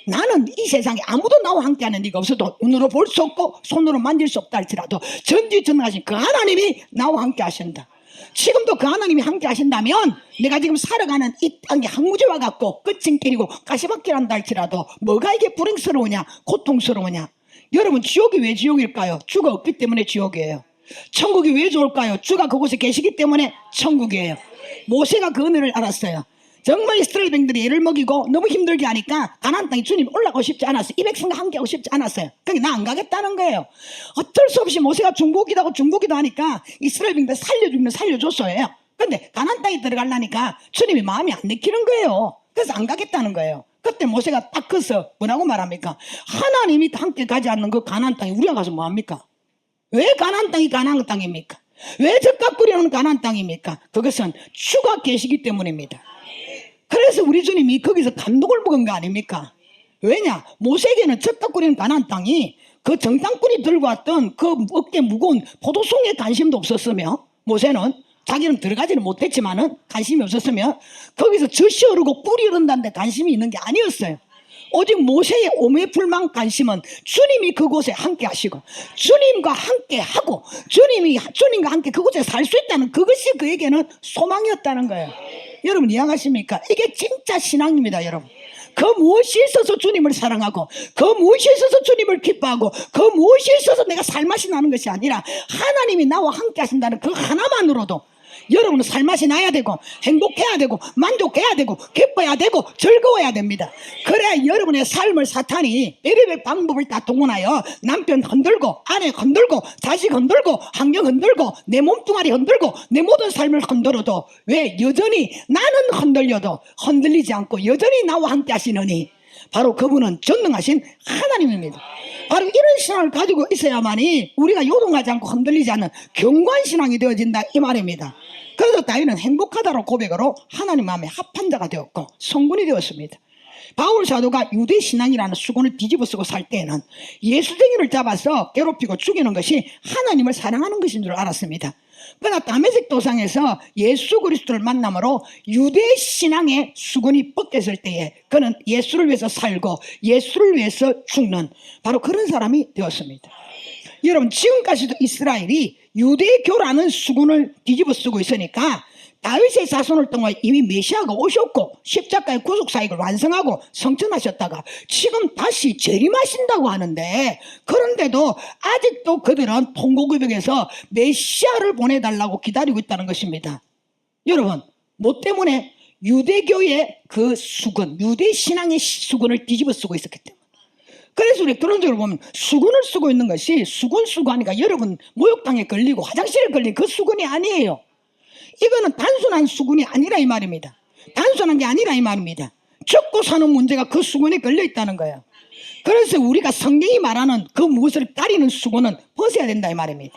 나는 이 세상에 아무도 나와 함께하는 네가 없어도 눈으로 볼 수 없고 손으로 만질 수 없다 할지라도 전지전능하신 그 하나님이 나와 함께 하신다. 지금도 그 하나님이 함께 하신다면 내가 지금 살아가는 이 땅이 항무지와 같고 끝은 길이고 가시밭길한다 할지라도 뭐가 이게 불행스러우냐 고통스러우냐. 여러분, 지옥이 왜 지옥일까요? 주가 없기 때문에 지옥이에요. 천국이 왜 좋을까요? 주가 그곳에 계시기 때문에 천국이에요. 모세가 그 은혜를 알았어요. 정말 이스라엘 백성들이 애를 먹이고 너무 힘들게 하니까 가나안 땅에 주님 올라가고 싶지 않았어요. 이 백성과 함께하고 싶지 않았어요. 그러니까 나 안 가겠다는 거예요. 어쩔 수 없이 모세가 중보기도 하니까 이스라엘 백성들 살려주면 살려줬어요. 그런데 가나안 땅에 들어가려니까 주님이 마음이 안 내키는 거예요. 그래서 안 가겠다는 거예요. 그때 모세가 딱 커서 뭐라고 말합니까? 하나님이 함께 가지 않는 그 가나안 땅에 우리가 가서 뭐합니까? 왜 가나안 땅이 가나안 땅입니까? 왜 젓가 끓여놓은 가나안 땅입니까? 그것은 주가 계시기 때문입니다. 그래서 우리 주님이 거기서 감동을 먹은 거 아닙니까? 왜냐? 모세에게는 젓가 끓이는 가나안 땅이 그 정탐꾼이 들고 왔던 그 어깨 무거운 포도송에 관심도 없었으며, 모세는 자기는 들어가지는 못했지만은 관심이 없었으며 거기서 젖이 흐르고 꿀이 흐른다는데 관심이 있는 게 아니었어요. 오직 모세의 오매불망 관심은 주님이 그곳에 함께 하시고 주님과 함께 하고 주님과 함께 그곳에 살 수 있다는 그것이 그에게는 소망이었다는 거예요. 여러분 이해하십니까? 이게 진짜 신앙입니다. 여러분, 그 무엇이 있어서 주님을 사랑하고 그 무엇이 있어서 주님을 기뻐하고 그 무엇이 있어서 내가 살맛이 나는 것이 아니라 하나님이 나와 함께 하신다는 그 하나만으로도 여러분은 살맛이 나야 되고 행복해야 되고 만족해야 되고 기뻐야 되고 즐거워야 됩니다. 그래야 여러분의 삶을 사탄이 베리베 방법을 다 동원하여 남편 흔들고 아내 흔들고 자식 흔들고 환경 흔들고 내 몸뚱아리 흔들고 내 모든 삶을 흔들어도 왜 여전히 나는 흔들려도 흔들리지 않고 여전히 나와 함께 하시느니 바로 그분은 전능하신 하나님입니다. 바로 이런 신앙을 가지고 있어야만이 우리가 요동하지 않고 흔들리지 않는 견고한 신앙이 되어진다 이 말입니다. 그래서 다윗은 행복하다로 고백으로 하나님 마음에 합한 자가 되었고 성군이 되었습니다. 바울 사도가 유대 신앙이라는 수건을 뒤집어 쓰고 살 때에는 예수쟁이를 잡아서 괴롭히고 죽이는 것이 하나님을 사랑하는 것인 줄 알았습니다. 그러나 다메섹 도상에서 예수 그리스도를 만남으로 유대 신앙의 수건이 벗겼을 때에 그는 예수를 위해서 살고 예수를 위해서 죽는 바로 그런 사람이 되었습니다. 여러분, 지금까지도 이스라엘이 유대교라는 수건을 뒤집어 쓰고 있으니까 다윗의 자손을 통해 이미 메시아가 오셨고 십자가의 구속사역을 완성하고 성천하셨다가 지금 다시 재림하신다고 하는데, 그런데도 아직도 그들은 통곡의벽에서 메시아를 보내달라고 기다리고 있다는 것입니다. 여러분, 뭐 때문에? 유대교의 그 수건, 유대신앙의 수건을 뒤집어 쓰고 있었기 때문에. 그래서 우리 그런 적을 보면 수건을 쓰고 있는 것이 수건 쓰고 하니까 여러분 목욕탕에 걸리고 화장실에 걸린 그 수건이 아니에요. 이거는 단순한 수건이 아니라 이 말입니다. 단순한 게 아니라 이 말입니다. 죽고 사는 문제가 그 수건에 걸려 있다는 거예요. 그래서 우리가 성경이 말하는 그 무엇을 가리는 수건은 벗어야 된다 이 말입니다.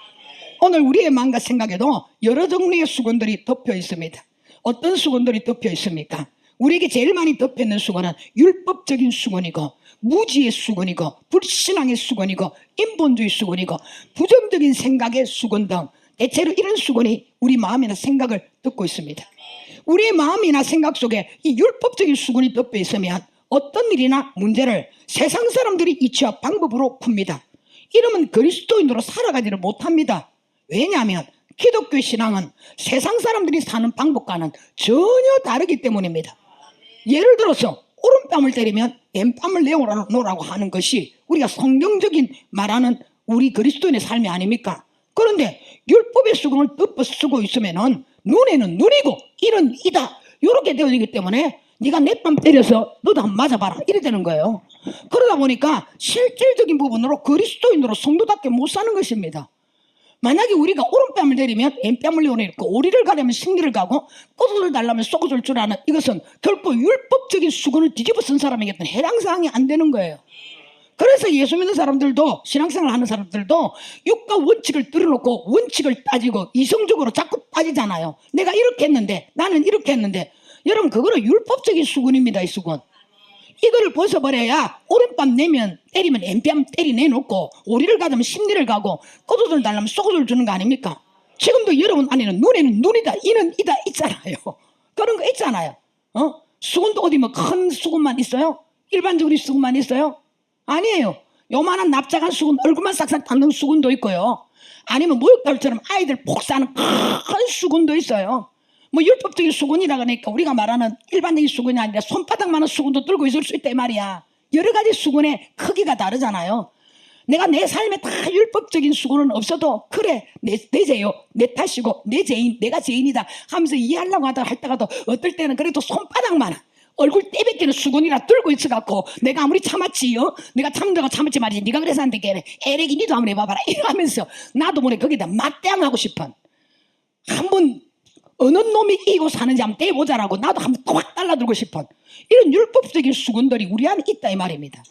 오늘 우리의 마음과 생각에도 여러 종류의 수건들이 덮여 있습니다. 어떤 수건들이 덮여 있습니까? 우리에게 제일 많이 덮여 있는 수건은 율법적인 수건이고 무지의 수건이고 불신앙의 수건이고 인본주의 수건이고 부정적인 생각의 수건 등 대체로 이런 수건이 우리 마음이나 생각을 덮고 있습니다. 우리의 마음이나 생각 속에 이 율법적인 수건이 덮여 있으면 어떤 일이나 문제를 세상 사람들이 이치와 방법으로 풉니다. 이러면 그리스도인으로 살아가지를 못합니다. 왜냐하면 기독교 신앙은 세상 사람들이 사는 방법과는 전혀 다르기 때문입니다. 예를 들어서 오른뺨을 때리면 왼뺨을 내놓으라고 하는 것이 우리가 성경적인 말하는 우리 그리스도인의 삶이 아닙니까? 그런데 율법의 수건을 덮어 쓰고 있으면은 눈에는 눈이고 이는 이다 이렇게 되어지기 때문에 네가 내 뺨 때려서 너도 한번 맞아봐라 이래 되는 거예요. 그러다 보니까 실질적인 부분으로 그리스도인으로 성도답게 못 사는 것입니다. 만약에 우리가 오른뺨을 내리면 왼뺨을 내어내고 오리를 가려면 승리를 가고 꼬소를 달라면 쏘고줄 줄 아는 이것은 결코 율법적인 수건을 뒤집어 쓴 사람에게는 해당사항이 안 되는 거예요. 그래서 예수 믿는 사람들도 신앙생활 하는 사람들도 육과 원칙을 들어놓고 원칙을 따지고 이성적으로 자꾸 따지잖아요. 내가 이렇게 했는데 나는 이렇게 했는데 여러분 그거는 율법적인 수건입니다. 이 수건 이거를 벗어버려야 오른뺨 때리면 왼뺨 때리내놓고 오리를 가자면 심리를 가고 꼬도들 달라면 쏘고들 주는 거 아닙니까? 지금도 여러분 안에는 눈에는 눈이다 이는 이다 있잖아요. 그런 거 있잖아요. 수건도 어디 뭐 큰 수건만 있어요? 일반적으로 이 수건만 있어요? 아니에요. 요만한 납작한 수건, 얼굴만 싹싹 닦는 수건도 있고요. 아니면 목욕탕처럼 아이들 복 사는 큰 수건도 있어요. 뭐 율법적인 수건이라 그러니까 우리가 말하는 일반적인 수건이 아니라 손바닥만한 수건도 들고 있을 수 있다 이 말이야. 여러 가지 수건의 크기가 다르잖아요. 내가 내 삶에 다 율법적인 수고는 없어도 그래 내 죄요 내 탓이고 내 죄인 내가 죄인이다 하면서 이해하려고 하다가도 어떨 때는 그래도 손바닥만 얼굴 떼뱉기는 수건이라 들고 있어갖고 내가 아무리 참았지요 내가 참다가 참았지 말이지 네가 그래서 안 되게 에레기 니도 한번 해봐봐라 이러면서 나도 모르게 거기다 맞대응하고 싶은 한번 어느 놈이 이기고 사는지 한번 떼보자라고 나도 한번 확 달라들고 싶은 이런 율법적인 수건들이 우리 안에 있다 이 말입니다.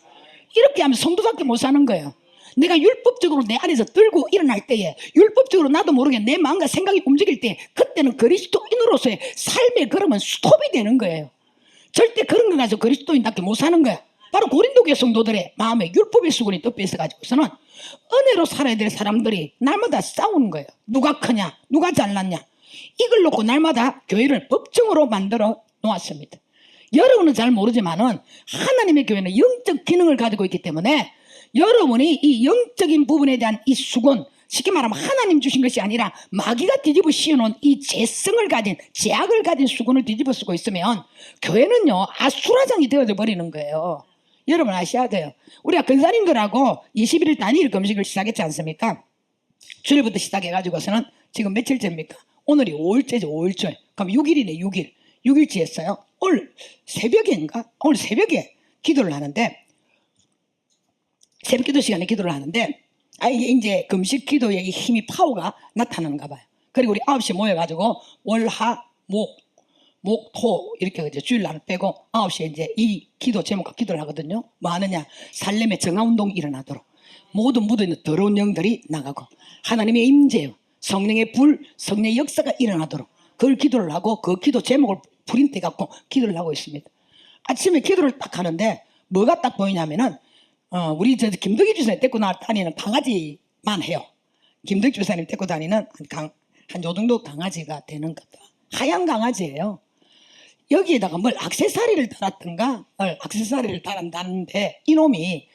이렇게 하면 성도답게 못 사는 거예요. 내가 율법적으로 내 안에서 들고 일어날 때에 율법적으로 나도 모르게 내 마음과 생각이 움직일 때 그때는 그리스도인으로서의 삶의 걸음은 스톱이 되는 거예요. 절대 그런 거 가지고 그리스도인답게 못 사는 거야. 바로 고린도교회 성도들의 마음에 율법의 수건이 덮여 있어가지고서는 은혜로 살아야 될 사람들이 날마다 싸우는 거예요. 누가 크냐 누가 잘났냐 이걸 놓고 날마다 교회를 법정으로 만들어 놓았습니다. 여러분은 잘 모르지만은 하나님의 교회는 영적 기능을 가지고 있기 때문에 여러분이 이 영적인 부분에 대한 이 수건 쉽게 말하면 하나님 주신 것이 아니라 마귀가 뒤집어 씌워놓은 이 죄성을 가진 죄악을 가진 수건을 뒤집어 쓰고 있으면 교회는요 아수라장이 되어져 버리는 거예요. 여러분 아셔야 돼요. 우리가 근사님들하고 21일 단일 금식을 시작했지 않습니까? 주일부터 시작해가지고서는 지금 며칠째입니까? 오늘이 5일째죠. 5일째. 그럼 6일이네 6일. 6일째 했어요. 오늘 새벽인가? 오늘 새벽에 기도를 하는데 새벽 기도 시간에 기도를 하는데 이게 이제 금식 기도의 힘이 파워가 나타나는가 봐요. 그리고 우리 9시에 모여가지고 월, 화, 목, 토 이렇게 이제 주일 날 빼고 9시에 이제 이 기도 제목과 기도를 하거든요. 뭐 하느냐 살렘의 정화운동이 일어나도록 모든 묻어있는 더러운 영들이 나가고 하나님의 임재 성령의 불 성령의 역사가 일어나도록 그걸 기도를 하고 그 기도 제목을 프린트 해갖고 기도를 하고 있습니다. 아침에 기도를 딱 하는데 뭐가 딱 보이냐면은 우리 저 김덕희 주사님 데리고 다니는 강아지만 해요. 김덕희 주사님 데리고 다니는 한 요 정도 강아지가 되는 것 같다. 하얀 강아지예요. 여기에다가 뭘 액세서리를 달았던가 액세서리를 달았는데 이놈이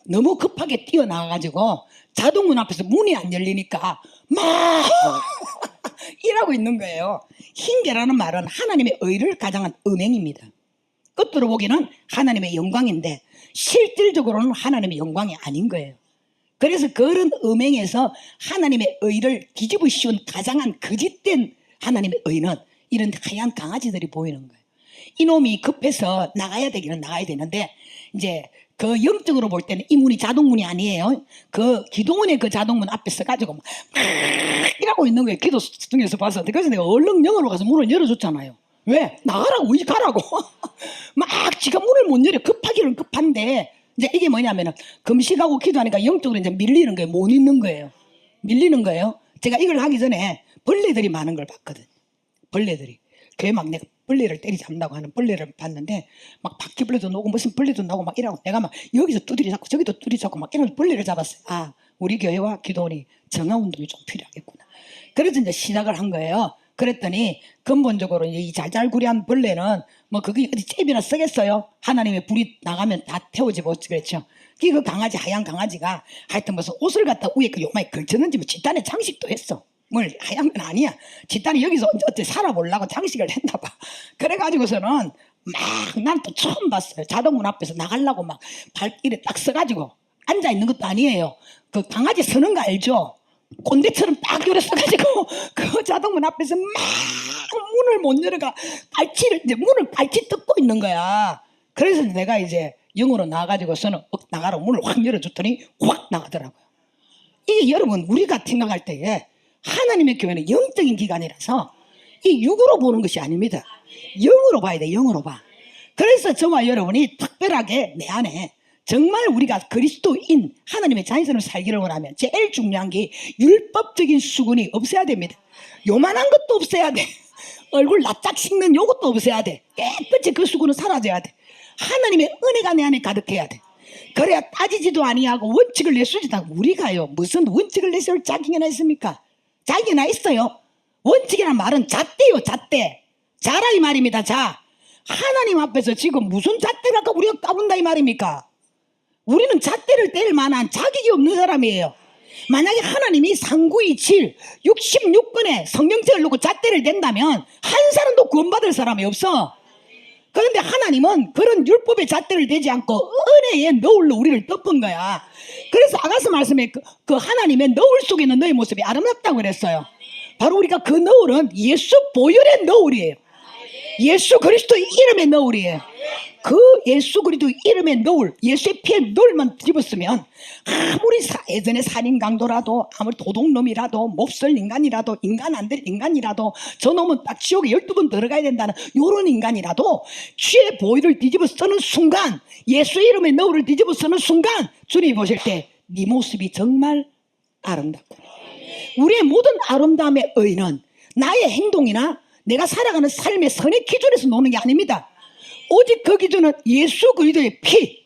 너무 급하게 뛰어나가가지고 자동문 앞에서 문이 안 열리니까 막 이러고 있는 거예요. 흰개라는 말은 하나님의 의를 가장한 음행입니다. 끝으로 보기에는 하나님의 영광인데 실질적으로는 하나님의 영광이 아닌 거예요. 그래서 그런 음행에서 하나님의 의를 뒤집어 씌운 가장한 거짓된 하나님의 의는 이런 하얀 강아지들이 보이는 거예요. 이놈이 급해서 나가야 되기는 나가야 되는데 이제 그 영적으로 볼 때는 이 문이 자동문이 아니에요. 그 기도원의 그 자동문 앞에 서가지고 막 이러고 있는 거예요. 기도 중에서 봐서. 그래서 내가 얼른 영으로 가서 문을 열어줬잖아요. 왜? 나가라고 이제 가라고. 막 지가 문을 못 열어. 급하기는 급한데 이제 이게 뭐냐면은 금식하고 기도하니까 영적으로 이제 밀리는 거예요. 못 있는 거예요. 밀리는 거예요. 제가 이걸 하기 전에 벌레들이 많은 걸 봤거든. 벌레들이. 그게 막 내가 벌레를 때리잡는다고 하는 벌레를 봤는데 막 바퀴벌레도 나오고 무슨 벌레도 나오고 막 이러고 내가 막 여기서 두드리 잡고 저기도 두드리 잡고 막 이런 벌레를 잡았어요. 아, 우리 교회와 기도원이 정화운동이 좀 필요하겠구나. 그래서 이제 시작을 한 거예요. 그랬더니 근본적으로 이 잘잘구리한 벌레는 뭐 그게 어디 잽이나 쓰겠어요. 하나님의 불이 나가면 다 태워지고 그랬죠. 그 강아지 하얀 강아지가 하여튼 무슨 옷을 갖다 위에 그 요마에 걸쳤는지 뭐 집단의 장식도 했어. 뭘 하얀 건 아니야. 집단이 여기서 어떻게 살아보려고 장식을 했나 봐. 그래가지고서는 막 난 또 처음 봤어요. 자동문 앞에서 나가려고 막 발길에 딱 서가지고 앉아있는 것도 아니에요. 그 강아지 서는 거 알죠? 꼰대처럼 딱 요래 서가지고 그 자동문 앞에서 막 문을 못 열어가 이제 문을 발치 뜯고 있는 거야. 그래서 내가 이제 영으로 나가가지고서는 나가라고 문을 확 열어줬더니 확 나가더라고요. 이게 여러분 우리가 생각할 때에 하나님의 교회는 영적인 기관이라서 이 육으로 보는 것이 아닙니다. 영으로 봐야 돼. 영으로 봐. 그래서 저와 여러분이 특별하게 내 안에 정말 우리가 그리스도인 하나님의 자신을 살기를 원하면 제일 중요한 게 율법적인 수건이 없어야 됩니다. 요만한 것도 없어야 돼. 얼굴 납작 씻는 요것도 없어야 돼. 깨끗이 그 수건은 사라져야 돼. 하나님의 은혜가 내 안에 가득해야 돼. 그래야 따지지도 아니하고 원칙을 내세우지도 않고 우리가요 무슨 원칙을 내세울 자격이나 있습니까? 자격이나 있어요. 원칙이란 말은 잣대요. 잣대. 자라 이 말입니다. 자. 하나님 앞에서 지금 무슨 잣대를 아까 우리가 까분다 이 말입니까? 우리는 잣대를 뗄 만한 자격이 없는 사람이에요. 만약에 하나님이 3927 66권의 성경책을 놓고 잣대를 댄다면 한 사람도 구원받을 사람이 없어. 그런데 하나님은 그런 율법의 잣대를 대지 않고 은혜의 너울로 우리를 덮은 거야. 그래서 아가서 말씀에 그 하나님의 너울 속에 있는 너의 모습이 아름답다고 그랬어요. 바로 우리가 그 너울은 예수 보혈의 너울이에요. 예수 그리스도 이름의 너울이에요. 그 예수 그리스도 이름의 너울, 예수의 피의 너울만 뒤집었으면 아무리 예전에 살인 강도라도, 아무리 도둑놈이라도, 몹쓸 인간이라도, 인간 안 될 인간이라도, 저놈은 딱 지옥에 12번 들어가야 된다는 요런 인간이라도 주의 보혈을 뒤집어 쓰는 순간, 예수의 이름의 너울을 뒤집어 쓰는 순간 주님이 보실 때 네 모습이 정말 아름답다. 우리의 모든 아름다움의 의의는 나의 행동이나 내가 살아가는 삶의 선의 기준에서 노는 게 아닙니다. 오직 그 기준은 예수 그리스도의 피,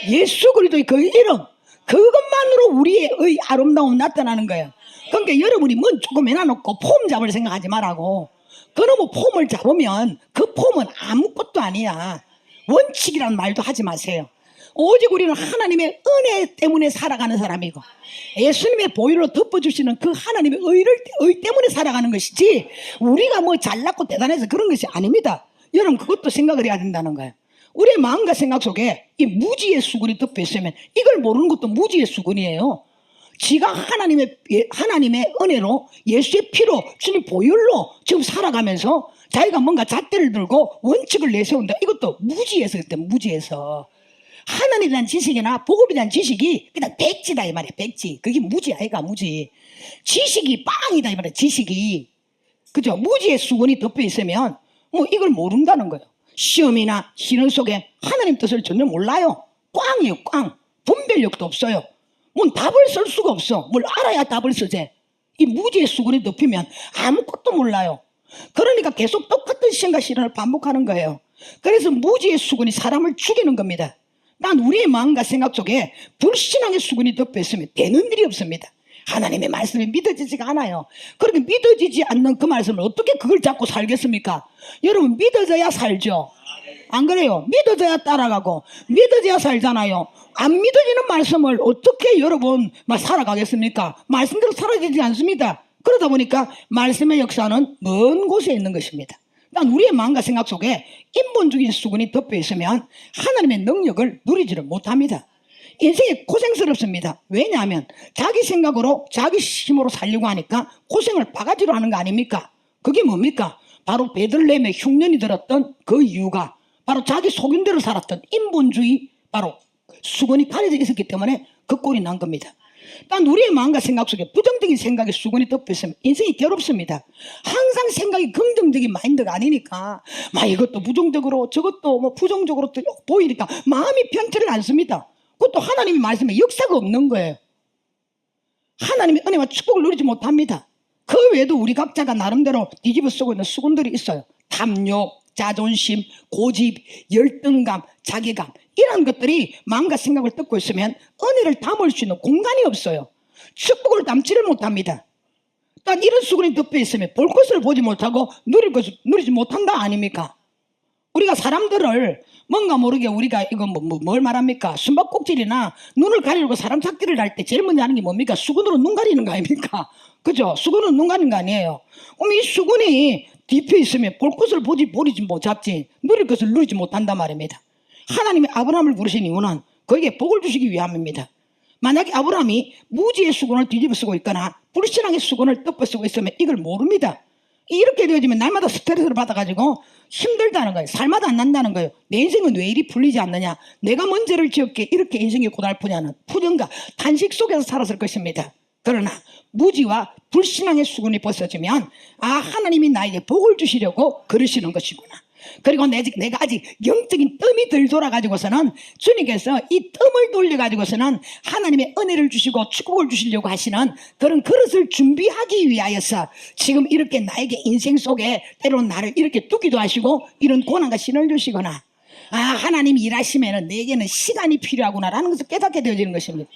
예수 그리스도의 그 이름, 그것만으로 우리의 아름다움은 나타나는 거예요. 그러니까 여러분이 뭔 조금 해놔놓고 폼 잡을 생각하지 말라고. 그놈의 폼을 잡으면 그 폼은 아무것도 아니야. 원칙이라는 말도 하지 마세요. 오직 우리는 하나님의 은혜 때문에 살아가는 사람이고 예수님의 보혈로 덮어주시는 그 하나님의 의 때문에 살아가는 것이지 우리가 뭐 잘났고 대단해서 그런 것이 아닙니다. 여러분 그것도 생각을 해야 된다는 거예요. 우리의 마음과 생각 속에 이 무지의 수군이 덮여 있으면 이걸 모르는 것도 무지의 수군이에요. 지가 하나님의 은혜로 예수의 피로 주님 보혈로 지금 살아가면서 자기가 뭔가 잣대를 들고 원칙을 내세운다. 이것도 무지에서 그때 무지에서 하나님에 대한 지식이나 복음에 대한 지식이 그냥 백지다 이 말이야. 백지. 그게 무지 아이가 무지. 지식이 빵이다 이 말이야. 지식이. 그죠? 무지의 수군이 덮여 있으면 뭐 이걸 모른다는 거예요. 시험이나 시련 속에 하나님 뜻을 전혀 몰라요. 꽝이에요. 꽝. 분별력도 없어요. 뭔 답을 쓸 수가 없어. 뭘 알아야 답을 쓰지. 이 무지의 수군이 덮이면 아무것도 몰라요. 그러니까 계속 똑같은 시험과 시련을 반복하는 거예요. 그래서 무지의 수군이 사람을 죽이는 겁니다. 난 우리의 마음과 생각 속에 불신앙의 수군이 덮여 있으면 되는 일이 없습니다. 하나님의 말씀이 믿어지지가 않아요. 그렇게 믿어지지 않는 그 말씀을 어떻게 그걸 잡고 살겠습니까? 여러분 믿어져야 살죠. 안 그래요? 믿어져야 따라가고 믿어져야 살잖아요. 안 믿어지는 말씀을 어떻게 여러분 살아가겠습니까? 말씀대로 살아지지 않습니다. 그러다 보니까 말씀의 역사는 먼 곳에 있는 것입니다. 난 우리의 마음과 생각 속에 인본주의 수군이 덮여 있으면 하나님의 능력을 누리지를 못합니다. 인생이 고생스럽습니다. 왜냐하면 자기 생각으로 자기 힘으로 살려고 하니까 고생을 바가지로 하는 거 아닙니까? 그게 뭡니까? 바로 베들레헴에 흉년이 들었던 그 이유가 바로 자기 속임대로 살았던 인본주의 바로 수군이 가려져 있었기 때문에 그 꼴이 난 겁니다. 난 우리의 마음과 생각 속에 부정적인 생각의 수군이 덮여 있으면 인생이 괴롭습니다. 항상 생각이 긍정적인 마인드가 아니니까 막 이것도 부정적으로 저것도 뭐 부정적으로 보이니까 마음이 편치를 않습니다. 그것도 하나님의 말씀에 역사가 없는 거예요. 하나님의 은혜와 축복을 누리지 못합니다. 그 외에도 우리 각자가 나름대로 뒤집어 쓰고 있는 수군들이 있어요. 탐욕, 자존심, 고집, 열등감, 자괴감 이런 것들이 마음과 생각을 뜯고 있으면 은혜를 담을 수 있는 공간이 없어요. 축복을 담지를 못합니다. 난 이런 수군이 덮여 있으면 볼 것을 보지 못하고 누릴 것을 누리지 못한다 아닙니까? 우리가 사람들을 뭔가 모르게 우리가 이거 뭘 말합니까? 숨바꼭질이나 눈을 가리고 사람 찾기를 할 때 제일 먼저 하는 게 뭡니까? 수군으로 눈 가리는 거 아닙니까? 그죠? 수군은 눈 가리는 거 아니에요. 그럼 이 수군이 뒤에 있으면 볼 것을 보리지 못잡지 누릴 것을 누리지 못한단 말입니다. 하나님이 아브라함을 부르신 이유는 그에게 복을 주시기 위함입니다. 만약에 아브라함이 무지의 수군을 뒤집어 쓰고 있거나 불신앙의 수군을 덮어 쓰고 있으면 이걸 모릅니다. 이렇게 되어지면 날마다 스트레스를 받아가지고 힘들다는 거예요. 살맛 안 난다는 거예요. 내 인생은 왜 이리 풀리지 않느냐, 내가 뭔죄를 지었기에 이렇게 인생이 고달프냐는 푸념과 단식 속에서 살았을 것입니다. 그러나 무지와 불신앙의 수군이 벗어지면 아, 하나님이 나에게 복을 주시려고 그러시는 것이구나. 그리고 내가 아직 영적인 뜸이 덜 돌아가지고서는 주님께서 이 뜸을 돌려가지고서는 하나님의 은혜를 주시고 축복을 주시려고 하시는 그런 그릇을 준비하기 위하여서 지금 이렇게 나에게 인생 속에 때로는 나를 이렇게 두기도 하시고 이런 고난과 신을 주시거나 아, 하나님이 일하시면 내게는 시간이 필요하구나라는 것을 깨닫게 되어지는 것입니다.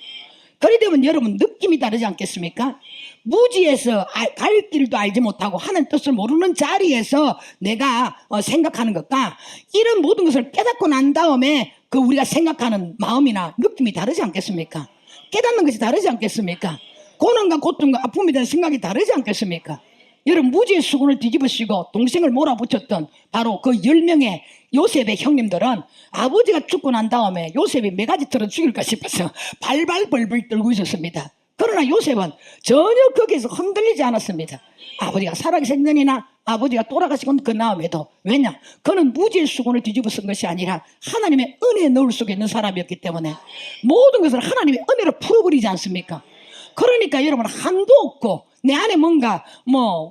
그리 되면 여러분 느낌이 다르지 않겠습니까? 무지에서 갈 길도 알지 못하고 하는 뜻을 모르는 자리에서 내가 생각하는 것과 이런 모든 것을 깨닫고 난 다음에 그 우리가 생각하는 마음이나 느낌이 다르지 않겠습니까? 깨닫는 것이 다르지 않겠습니까? 고난과 고통과 아픔에 대한 생각이 다르지 않겠습니까? 여러분 무지의 수군을 뒤집으시고 동생을 몰아붙였던 바로 그 10명의 요셉의 형님들은 아버지가 죽고 난 다음에 요셉이 매가지 털어 죽일까 싶어서 발발 벌벌 떨고 있었습니다. 그러나 요셉은 전혀 거기에서 흔들리지 않았습니다. 아버지가 살아계신느니나 아버지가 돌아가시고 그 다음에도. 왜냐? 그는 무지의 수군을 뒤집어 쓴 것이 아니라 하나님의 은혜의 너울 속에 있는 사람이었기 때문에 모든 것을 하나님의 은혜로 풀어버리지 않습니까? 그러니까 여러분 한도 없고 내 안에 뭔가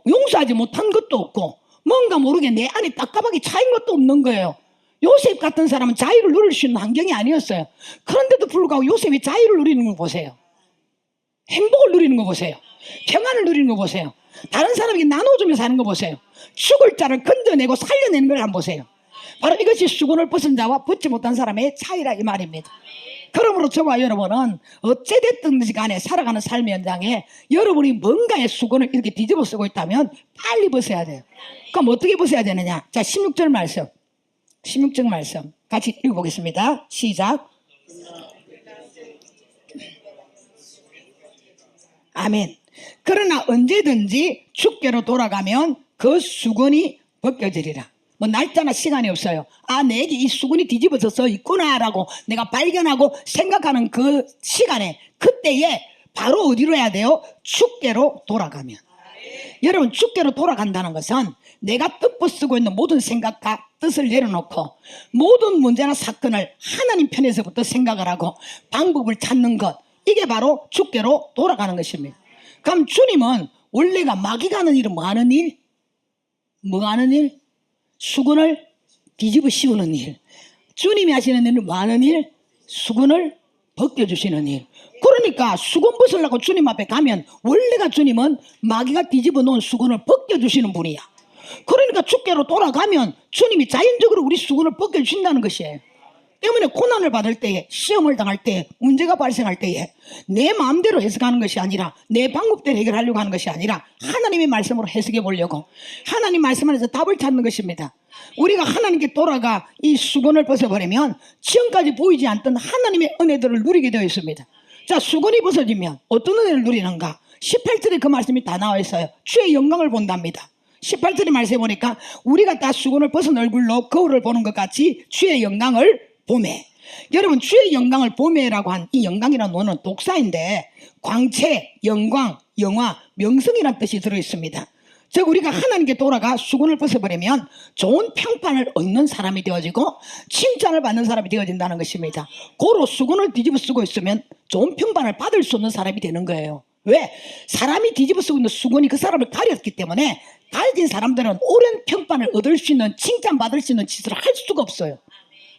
용서하지 못한 것도 없고 뭔가 모르게 내 안에 딱까박이 차인 것도 없는 거예요. 요셉 같은 사람은 자유를 누릴 수 있는 환경이 아니었어요. 그런데도 불구하고 요셉이 자유를 누리는 거 보세요. 행복을 누리는 거 보세요. 평안을 누리는 거 보세요. 다른 사람에게 나눠주면서 사는 거 보세요. 죽을 자를 건져내고 살려내는 걸 한번 보세요. 바로 이것이 수건을 벗은 자와 벗지 못한 사람의 차이라 이 말입니다. 그러므로 저와 여러분은 어찌됐든지 간에 살아가는 삶의 현장에 여러분이 뭔가의 수건을 이렇게 뒤집어 쓰고 있다면 빨리 벗어야 돼요. 그럼 어떻게 벗어야 되느냐? 자, 16절 말씀. 16절 말씀 같이 읽어보겠습니다. 시작. 아멘. 그러나 언제든지 주께로 돌아가면 그 수건이 벗겨지리라. 날짜나 시간이 없어요. 내게 이 수건이 뒤집어져서 있구나라고 내가 발견하고 생각하는 그 시간에 그때에 바로 어디로 해야 돼요? 주께로 돌아가면. 여러분 주께로 돌아간다는 것은 내가 뜻껏 쓰고 있는 모든 생각과 뜻을 내려놓고 모든 문제나 사건을 하나님 편에서부터 생각을 하고 방법을 찾는 것, 이게 바로 주께로 돌아가는 것입니다. 그럼 주님은 원래가 마귀가 하는 일은 뭐 하는 일? 뭐 하는 일? 수건을 뒤집어 씌우는 일. 주님이 하시는 일은 뭐 하는 일? 수건을 벗겨주시는 일. 그러니까 수건 벗으려고 주님 앞에 가면 원래가 주님은 마귀가 뒤집어 놓은 수건을 벗겨주시는 분이야. 그러니까 주께로 돌아가면 주님이 자연적으로 우리 수건을 벗겨주신다는 것이에요. 때문에 고난을 받을 때에, 시험을 당할 때에, 문제가 발생할 때에 내 마음대로 해석하는 것이 아니라 내 방법대로 해결하려고 하는 것이 아니라 하나님의 말씀으로 해석해 보려고 하나님 말씀 안에서 답을 찾는 것입니다. 우리가 하나님께 돌아가 이 수건을 벗어버리면 지금까지 보이지 않던 하나님의 은혜들을 누리게 되어 있습니다. 자, 수건이 벗어지면 어떤 은혜를 누리는가? 18절에 그 말씀이 다 나와 있어요. 주의 영광을 본답니다. 18절의 말씀에 보니까 우리가 다 수건을 벗은 얼굴로 거울을 보는 것 같이 주의 영광을 보매. 여러분 주의 영광을 보매라고 한 이 영광이라는 논은 독사인데 광채, 영광, 영화, 명성이라는 뜻이 들어있습니다. 즉 우리가 하나님께 돌아가 수건을 벗어버리면 좋은 평판을 얻는 사람이 되어지고 칭찬을 받는 사람이 되어진다는 것입니다. 고로 수건을 뒤집어 쓰고 있으면 좋은 평판을 받을 수 없는 사람이 되는 거예요. 왜? 사람이 뒤집어 쓰고 있는 수건이 그 사람을 가렸기 때문에 가진 사람들은 옳은 평판을 얻을 수 있는 칭찬받을 수 있는 짓을 할 수가 없어요.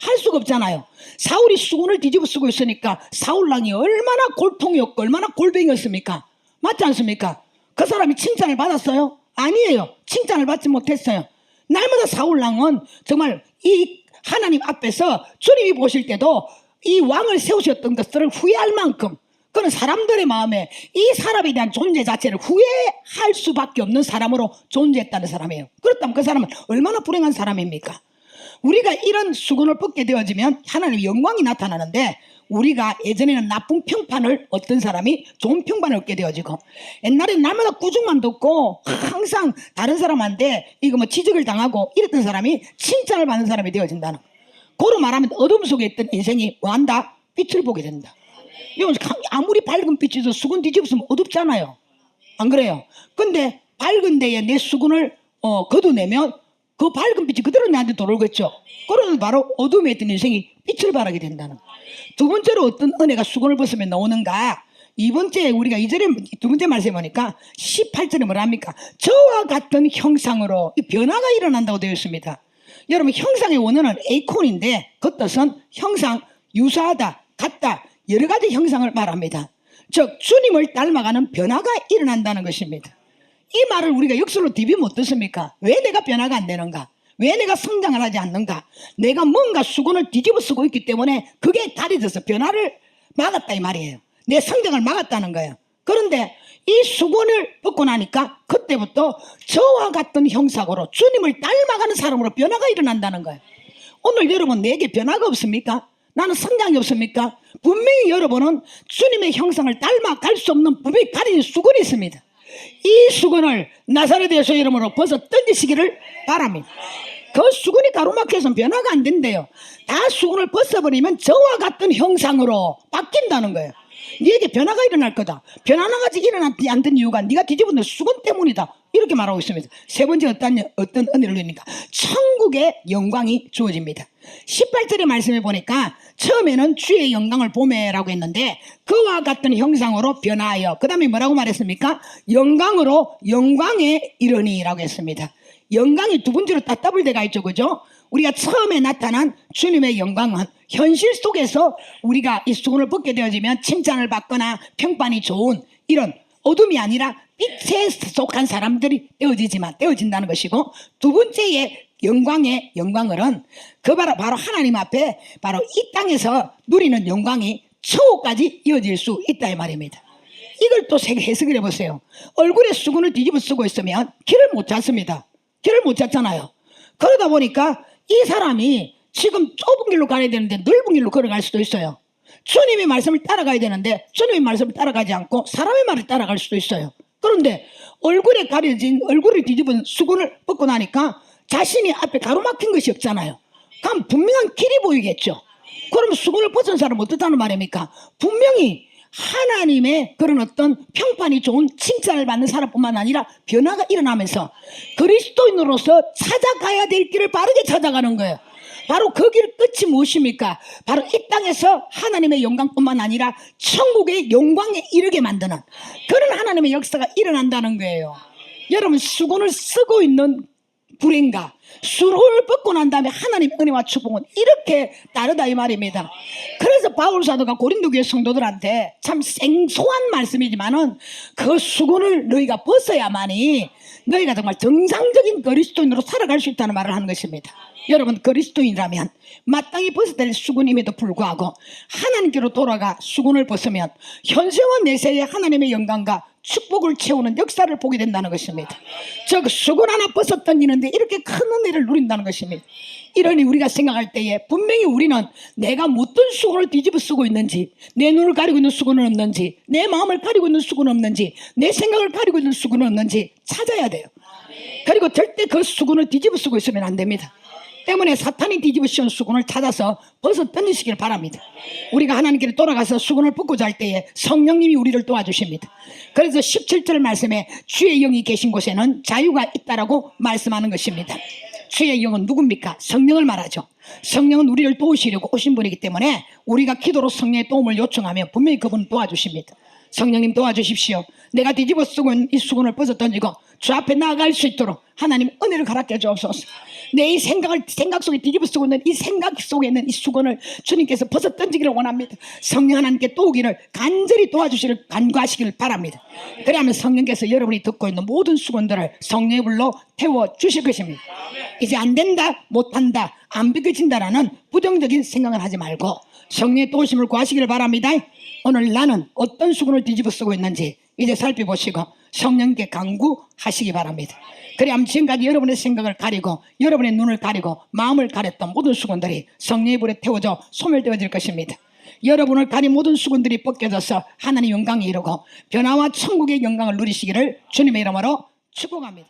할 수가 없잖아요. 사울이 수건을 뒤집어 쓰고 있으니까 사울왕이 얼마나 골통이었고 얼마나 골뱅이였습니까? 맞지 않습니까? 그 사람이 칭찬을 받았어요? 아니에요. 칭찬을 받지 못했어요. 날마다 사울왕은 정말 이 하나님 앞에서 주님이 보실 때도 이 왕을 세우셨던 것들을 후회할 만큼 그는 사람들의 마음에 이 사람에 대한 존재 자체를 후회할 수밖에 없는 사람으로 존재했다는 사람이에요. 그렇다면 그 사람은 얼마나 불행한 사람입니까? 우리가 이런 수건을 벗게 되어지면 하나님의 영광이 나타나는데 우리가 예전에는 나쁜 평판을 어떤 사람이 좋은 평판을 얻게 되어지고 옛날에는 날마다 꾸중만 듣고 항상 다른 사람한테 이거 지적을 당하고 이랬던 사람이 칭찬을 받는 사람이 되어진다는, 고로 말하면 어둠 속에 있던 인생이 뭐한다? 빛을 보게 된다. 아무리 밝은 빛이도 수건 뒤집으면 어둡잖아요. 안 그래요? 근데 밝은 데에 내 수건을 걷어내면 그 밝은 빛이 그대로 나한테 들어오겠죠. 그러면 바로 어둠에 있던 인생이 빛을 발하게 된다는. 두 번째로 어떤 은혜가 수건을 벗으면 나오는가? 이 번째 우리가 2절에 두 번째 말씀에 보니까 18절에 뭐라 합니까? 저와 같은 형상으로 변화가 일어난다고 되어 있습니다. 여러분 형상의 원어는 에이콘인데 그 뜻은 형상, 유사하다, 같다, 여러 가지 형상을 말합니다. 즉 주님을 닮아가는 변화가 일어난다는 것입니다. 이 말을 우리가 역설로 디비면 어떻습니까? 왜 내가 변화가 안 되는가? 왜 내가 성장을 하지 않는가? 내가 뭔가 수건을 뒤집어 쓰고 있기 때문에 그게 다리져서 변화를 막았다 이 말이에요. 내 성장을 막았다는 거예요. 그런데 이 수건을 벗고 나니까 그때부터 저와 같은 형상으로 주님을 닮아가는 사람으로 변화가 일어난다는 거예요. 오늘 여러분 내게 변화가 없습니까? 나는 성장이 없습니까? 분명히 여러분은 주님의 형상을 닮아갈 수 없는 분명히 가진 수건이 있습니다. 이 수건을 나사렛 예수의 이름으로 벗어 던지시기를 바랍니다. 그 수건이 가로막혀서 변화가 안 된대요. 다 수건을 벗어버리면 저와 같은 형상으로 바뀐다는 거예요. 네게 변화가 일어날 거다. 변화가 일어나지 않던 이유가 네가 뒤집어놓은 수건 때문이다. 이렇게 말하고 있습니다. 세 번째 어떤 은혜를 누리니까 천국의 영광이 주어집니다. 18절의 말씀에 보니까 처음에는 주의 영광을 보매라고 했는데 그와 같은 형상으로 변화하여 그 다음에 뭐라고 말했습니까? 영광으로 영광에 이르니라고 했습니다. 영광이 두 번째로 딱 더블대가 있죠. 그죠? 우리가 처음에 나타난 주님의 영광은 현실 속에서 우리가 이 수건을 벗게 되어지면 칭찬을 받거나 평판이 좋은 이런 어둠이 아니라 빛에 속한 사람들이 되어진다는 것이고, 두 번째의 영광의 영광은 그 바로 하나님 앞에 바로 이 땅에서 누리는 영광이 천국까지 이어질 수 있다 이 말입니다. 이걸 또 해석을 해보세요. 얼굴에 수건을 뒤집어 쓰고 있으면 길을 못 찾습니다. 길을 못 찾잖아요. 그러다 보니까 이 사람이 지금 좁은 길로 가야 되는데 넓은 길로 걸어갈 수도 있어요. 주님의 말씀을 따라가야 되는데 주님의 말씀을 따라가지 않고 사람의 말을 따라갈 수도 있어요. 그런데 얼굴에 가려진 얼굴을 뒤집은 수건을 벗고 나니까 자신이 앞에 가로막힌 것이 없잖아요. 그럼 분명한 길이 보이겠죠. 그럼 수건을 벗은 사람은 어떻다는 말입니까? 분명히 하나님의 그런 어떤 평판이 좋은 칭찬을 받는 사람뿐만 아니라 변화가 일어나면서 그리스도인으로서 찾아가야 될 길을 빠르게 찾아가는 거예요. 바로 그 길 끝이 무엇입니까? 바로 이 땅에서 하나님의 영광뿐만 아니라 천국의 영광에 이르게 만드는 그런 하나님의 역사가 일어난다는 거예요. 여러분 수건을 쓰고 있는 불행과 수건을 벗고 난 다음에 하나님의 은혜와 축복은 이렇게 다르다 이 말입니다. 그래서 바울 사도가 고린도 교회 성도들한테 참 생소한 말씀이지만은 그 수건을 너희가 벗어야만이 너희가 정말 정상적인 그리스도인으로 살아갈 수 있다는 말을 하는 것입니다. 여러분 그리스도인이라면 마땅히 벗어야 될 수건임에도 불구하고 하나님께로 돌아가 수건을 벗으면 현세와 내세의 하나님의 영광과 축복을 채우는 역사를 보게 된다는 것입니다. 저 수건 하나 벗어 던지는데 이렇게 큰 은혜를 누린다는 것입니다. 이러니 우리가 생각할 때에 분명히 우리는 내가 어떤 수건을 뒤집어 쓰고 있는지, 내 눈을 가리고 있는 수건은 없는지, 내 마음을 가리고 있는 수건은 없는지, 내 생각을 가리고 있는 수건은 없는지 찾아야 돼요. 그리고 절대 그 수건을 뒤집어 쓰고 있으면 안 됩니다. 때문에 사탄이 뒤집어 씌운 수건을 찾아서 벗어 던지시길 바랍니다. 우리가 하나님께 돌아가서 수건을 벗고자 할 때에 성령님이 우리를 도와주십니다. 그래서 17절 말씀에 주의 영이 계신 곳에는 자유가 있다라고 말씀하는 것입니다. 주의 영은 누굽니까? 성령을 말하죠. 성령은 우리를 도우시려고 오신 분이기 때문에 우리가 기도로 성령의 도움을 요청하면 분명히 그분은 도와주십니다. 성령님 도와주십시오. 내가 뒤집어 쓰고 있는 이 수건을 벗어 던지고 주 앞에 나아갈 수 있도록 하나님 은혜를 허락해 주옵소서. 내 이 생각 속에 뒤집어 쓰고 있는 이 생각 속에 있는 이 수건을 주님께서 벗어 던지기를 원합니다. 성령 하나님께 도우기를 간절히 도와주시를 간구하시기를 바랍니다. 그래야만 성령께서 여러분이 듣고 있는 모든 수건들을 성령의 불로 태워주실 것입니다. 이제 안 된다, 못한다, 안 비켜진다라는 부정적인 생각을 하지 말고 성령의 도우심을 구하시기를 바랍니다. 오늘 나는 어떤 수건을 뒤집어 쓰고 있는지 이제 살펴보시고 성령께 간구하시기 바랍니다. 그래야 지금까지 여러분의 생각을 가리고 여러분의 눈을 가리고 마음을 가렸던 모든 수건들이 성령의 불에 태워져 소멸되어질 것입니다. 여러분을 가린 모든 수건들이 벗겨져서 하나님의 영광이 이루고 변화와 천국의 영광을 누리시기를 주님의 이름으로 축복합니다.